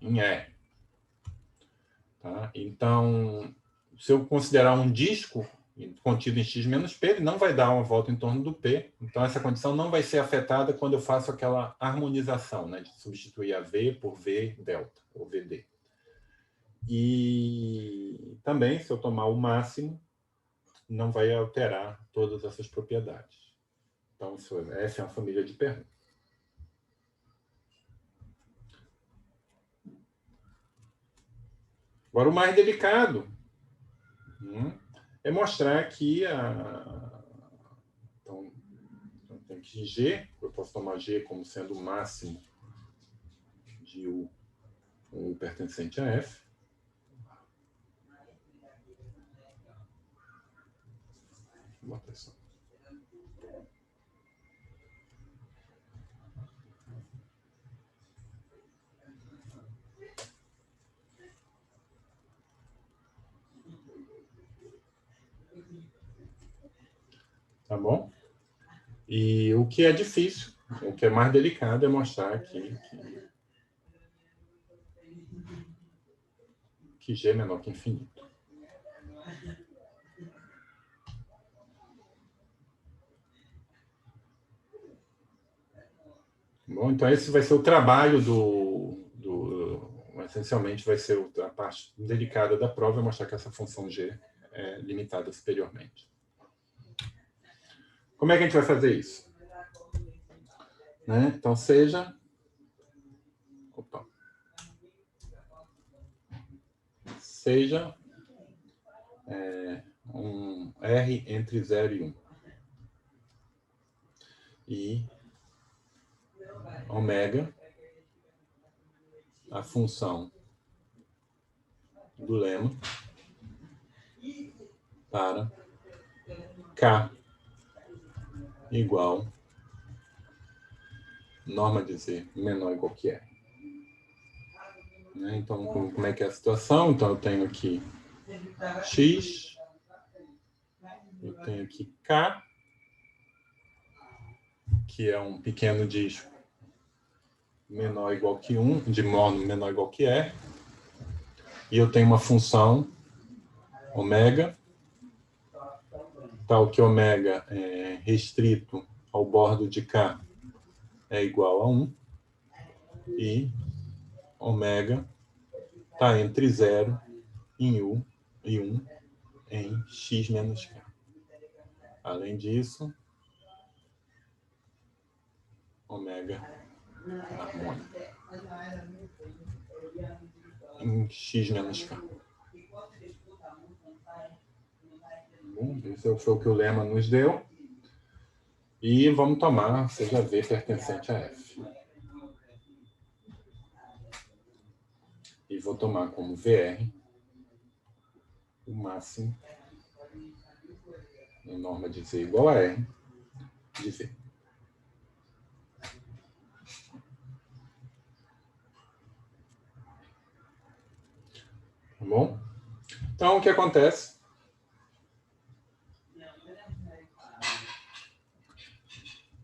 em R. Tá? Então, se eu considerar um disco contido em x menos p, ele não vai dar uma volta em torno do p. Então, essa condição não vai ser afetada quando eu faço aquela harmonização, né, de substituir a v por v delta, ou vd. E também, se eu tomar o máximo, não vai alterar todas essas propriedades. Então, essa é uma família de Perron. Agora, o mais delicado é mostrar que então, tem que G, eu posso tomar G como sendo o máximo de U pertencente a F. Vou botar isso. bom? E o que é difícil, o que é mais delicado é mostrar aqui que G é menor que infinito. Bom, então esse vai ser o trabalho essencialmente vai ser a parte delicada da prova, é mostrar que essa função G é limitada superiormente. Como é que a gente vai fazer isso? Né? Então, seja um R entre 0 e 1. E ômega, a função do lema, para K igual norma de Z menor ou igual que R. Né? Então, como é que é a situação? Então, eu tenho aqui X, eu tenho aqui K, que é um pequeno disco menor ou igual que 1, de modo menor ou igual que R, e eu tenho uma função ômega, tal que ômega é restrito ao bordo de K é igual a 1, e ômega está entre 0 e 1 em x menos k. Além disso, ômega harmônico em x menos k. Bom, esse foi o que o lema nos deu. E vamos tomar, seja V pertencente a F. E vou tomar como VR o máximo na norma de Z igual a R de V. Tá bom? Então, o que acontece?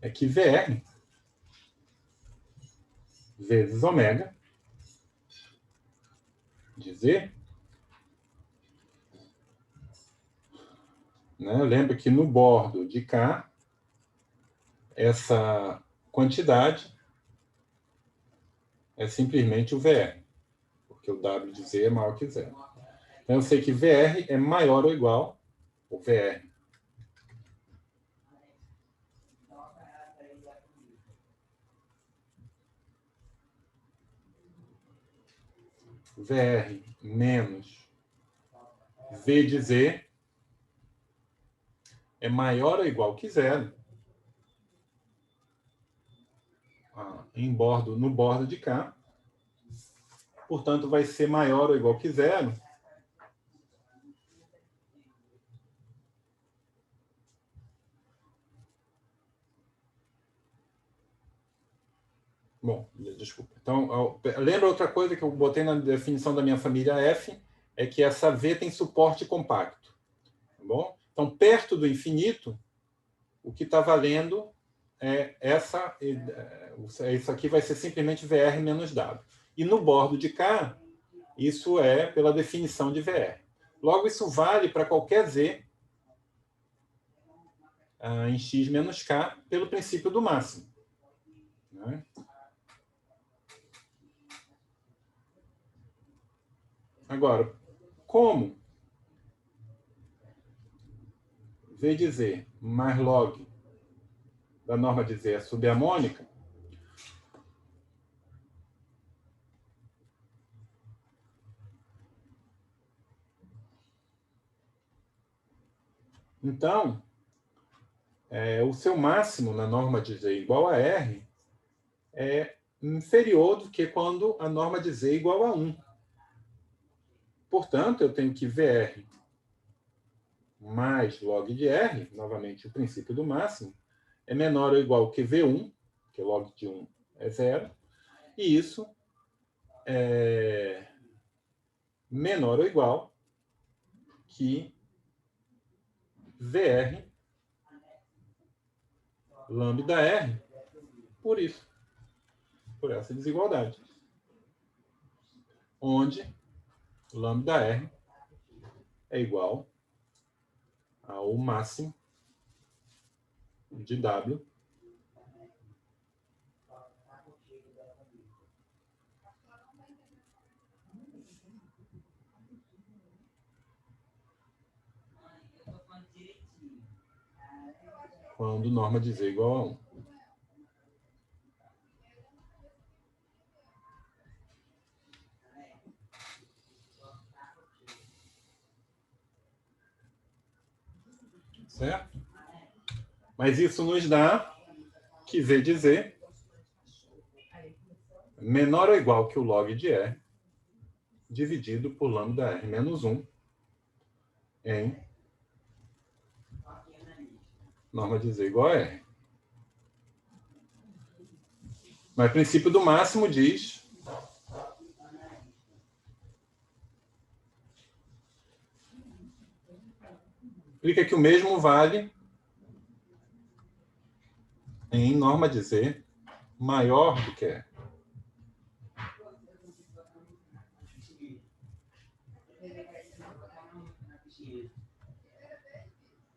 É que VR vezes ômega de Z, né? Lembra que no bordo de K, essa quantidade é simplesmente o VR, porque o W de Z é maior que zero. Então, eu sei que VR é maior ou igual, o VR menos V de Z é maior ou igual que zero no bordo de K. Portanto, vai ser maior ou igual que zero Bom, desculpa. Então, lembra outra coisa que eu botei na definição da minha família F? É que essa V tem suporte compacto. Tá bom? Então, perto do infinito, o que está valendo é isso aqui vai ser simplesmente VR menos W. E no bordo de K, isso é pela definição de VR. Logo, isso vale para qualquer Z em x menos k pelo princípio do máximo. Né? Agora, como V de Z mais log da norma de Z é subharmônica, então, o seu máximo na norma de Z igual a R é inferior do que quando a norma de Z é igual a 1. Portanto, eu tenho que VR mais log de R, novamente o princípio do máximo, é menor ou igual que V1, que log de 1 é 0, e isso é menor ou igual que VR lambda R por isso, por essa desigualdade, onde lambda R é igual ao máximo de W quando norma de Z igual a 1. Certo? Mas isso nos dá que V de Z é menor ou igual que o log de R dividido por lambda R menos 1 em norma de Z igual a R. Mas o princípio do máximo diz explica que o mesmo vale em norma de Z maior do que R.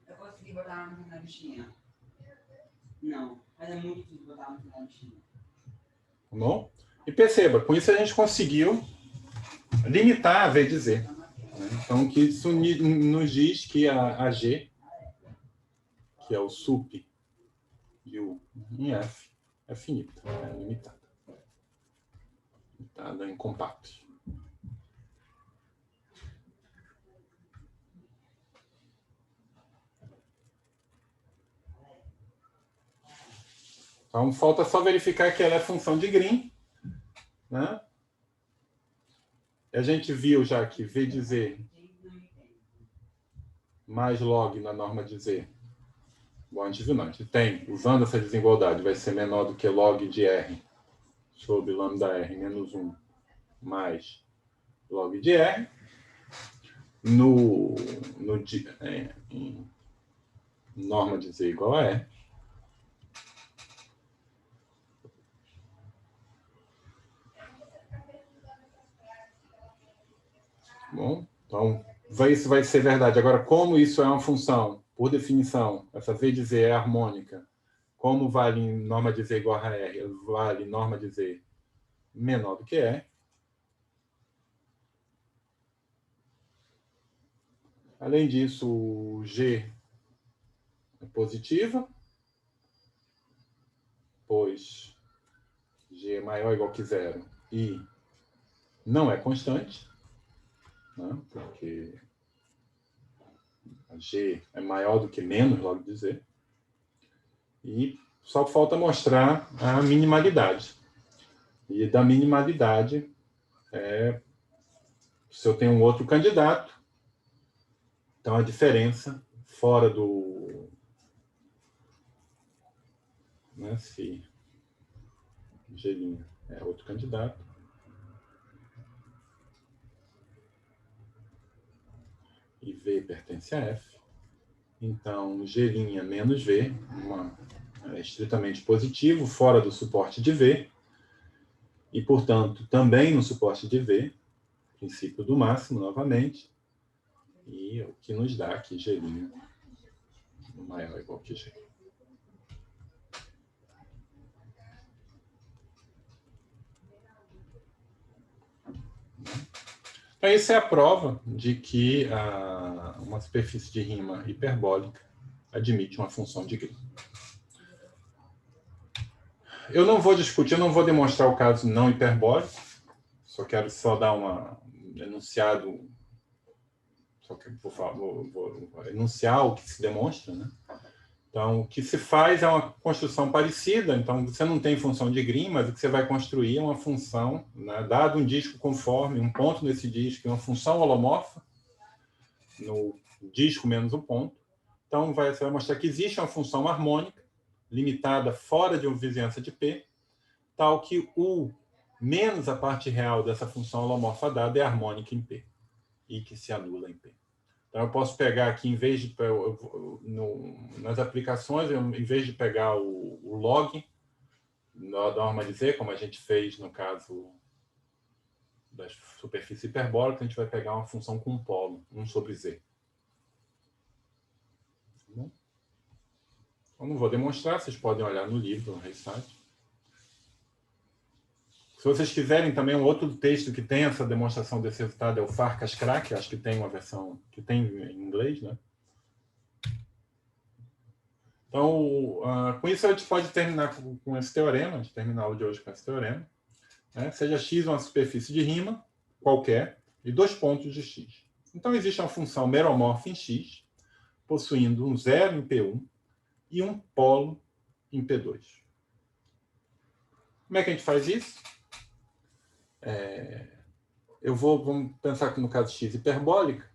Eu consegui botar na bichinha. Não, mas é muito difícil botar na bichinha. Tá bom? E perceba, com isso a gente conseguiu limitar a V de Z. Então, que isso nos diz que a G, que é o sup de U em F, é finita, é limitada. Limitada em compactos. Então, falta só verificar que ela é função de Green, né? E a gente viu já que V de Z mais log na norma de Z. Bom, a gente viu, não. A gente tem, usando essa desigualdade, vai ser menor do que log de R sobre lambda R menos 1 mais log de R. Em norma de Z igual a R. Bom, então, isso vai ser verdade. Agora, como isso é uma função, por definição, essa V de Z é harmônica, como vale em norma de Z igual a R, vale norma de Z menor do que R. Além disso, o G é positiva, pois G é maior ou igual que zero e não é constante, né? Porque a G é maior do que menos log de Z. E só falta mostrar a minimalidade. E da minimalidade, se eu tenho um outro candidato, então a diferença fora do... Né, se G' é outro candidato, e V pertence a F, então G' menos V é estritamente positivo, fora do suporte de V, e, portanto, também no suporte de V, princípio do máximo, novamente, e o que nos dá aqui G' maior ou igual que G. Então, isso é a prova de que uma superfície de rima hiperbólica admite uma função de Green. Eu não vou discutir, eu não vou demonstrar o caso não hiperbólico, só quero dar um enunciado, só que, por favor, vou enunciar o que se demonstra, né? Então, o que se faz é uma construção parecida. Então, você não tem função de Green, mas o que você vai construir é uma função, né, dado um disco conforme, um ponto nesse disco, uma função holomorfa, no disco menos o ponto. Então, você vai mostrar que existe uma função harmônica, limitada fora de uma vizinhança de P, tal que U menos a parte real dessa função holomorfa dada é harmônica em P, e que se anula em P. Então, eu posso pegar aqui, em vez de nas aplicações, em vez de pegar o log da norma de Z, como a gente fez no caso da superfície hiperbólica, a gente vai pegar uma função com um polo, 1 sobre Z. Tá bom? Eu não vou demonstrar, vocês podem olhar no livro, no Restart. Se vocês quiserem também um outro texto que tem essa demonstração desse resultado é o Farkas-Crack, acho que tem uma versão que tem em inglês, né? Então, com isso a gente pode terminar com esse teorema, a gente terminar a aula de hoje com esse teorema, né? Seja x uma superfície de Riemann qualquer e 2 pontos de x. Então, existe uma função meromorfa em x, possuindo um zero em P1 e um polo em P2. Como é que a gente faz isso? Vamos pensar que no caso x hiperbólica,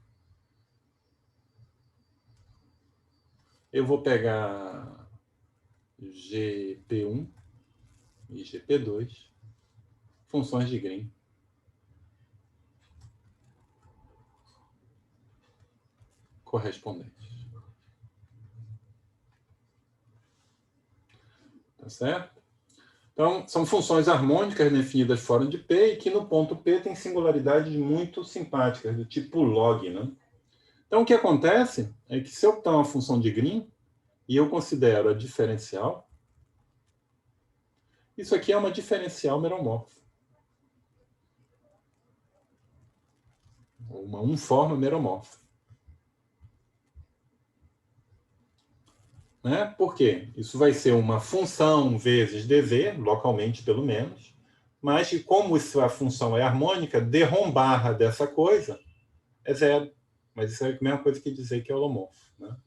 eu vou pegar GP1 e GP2, funções de Green. Correspondentes. Tá certo? Então, são funções harmônicas definidas fora de P e que no ponto P tem singularidades muito simpáticas, do tipo log, né? Então, o que acontece é que se eu tenho uma função de Green e eu considero a diferencial, isso aqui é uma diferencial meromorfa. Uma unforma meromorfa. Né? Por quê? Isso vai ser uma função vezes dv, localmente pelo menos, mas que como a função é harmônica, d-rom barra dessa coisa é zero. Mas isso é a mesma coisa que dizer que é holomorfo. Né?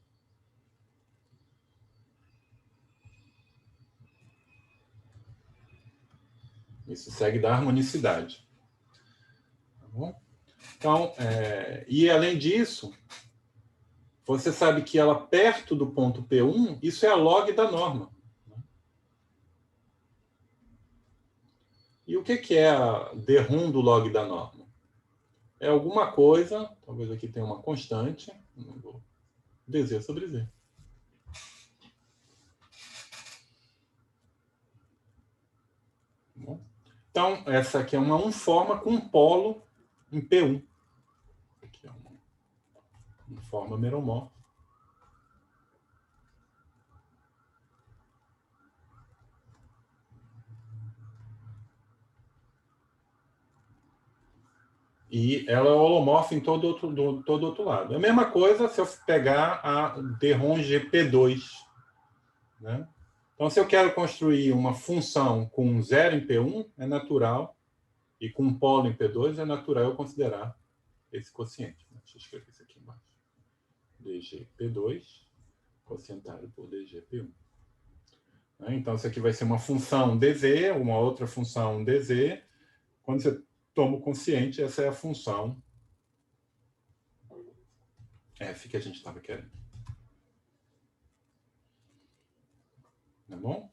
Isso segue da harmonicidade. Tá bom? Então, e além disso, você sabe que ela perto do ponto P1, isso é a log da norma. E o que é a d-rom do log da norma? É alguma coisa, talvez aqui tenha uma constante, dz sobre z. Bom, então, essa aqui é uma unforma com um polo em P1. Aqui é uma unforma meromorfa. E ela é holomorfa em todo outro lado. É a mesma coisa se eu pegar a d-rom GP2. Né? Então, se eu quero construir uma função com 0 em P1, é natural, e com um polo em P2, é natural eu considerar esse quociente. Deixa eu escrever isso aqui embaixo. dgP2, quocientado por dgP1. Então, isso aqui vai ser uma função dz, uma outra função dz. Quando você toma o quociente, essa é a função f que a gente estava querendo. Tá bom?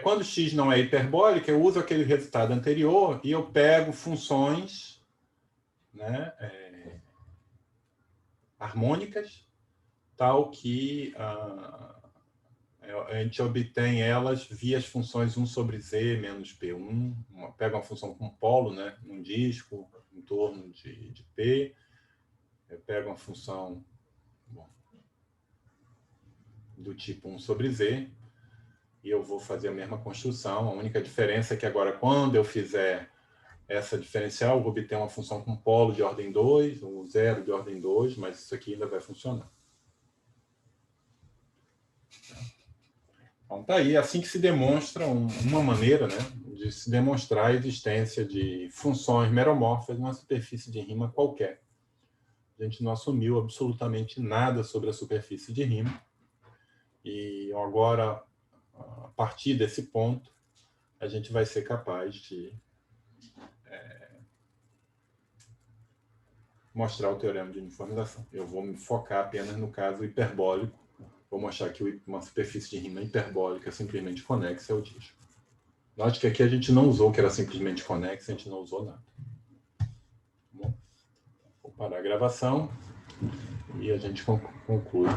Quando x não é hiperbólica, eu uso aquele resultado anterior e eu pego funções, né, harmônicas, tal que a gente obtém elas via as funções 1 sobre z menos P1. Pega uma função com polo, né, num disco, em torno de P. Eu pego uma função do tipo 1 sobre z, e eu vou fazer a mesma construção. A única diferença é que agora, quando eu fizer essa diferencial, eu vou obter uma função com polo de ordem 2, um zero de ordem 2, mas isso aqui ainda vai funcionar. Então, tá aí, assim que se demonstra uma maneira, né, de se demonstrar a existência de funções meromorfas numa superfície de Riemann qualquer. A gente não assumiu absolutamente nada sobre a superfície de Riemann. E agora, a partir desse ponto, a gente vai ser capaz de mostrar o teorema de uniformização. Eu vou me focar apenas no caso hiperbólico. Vou mostrar que uma superfície de Riemann hiperbólica simplesmente conexa ao disco. Note que aqui a gente não usou que era simplesmente conexa, a gente não usou nada. Bom, parar a gravação e a gente conclui.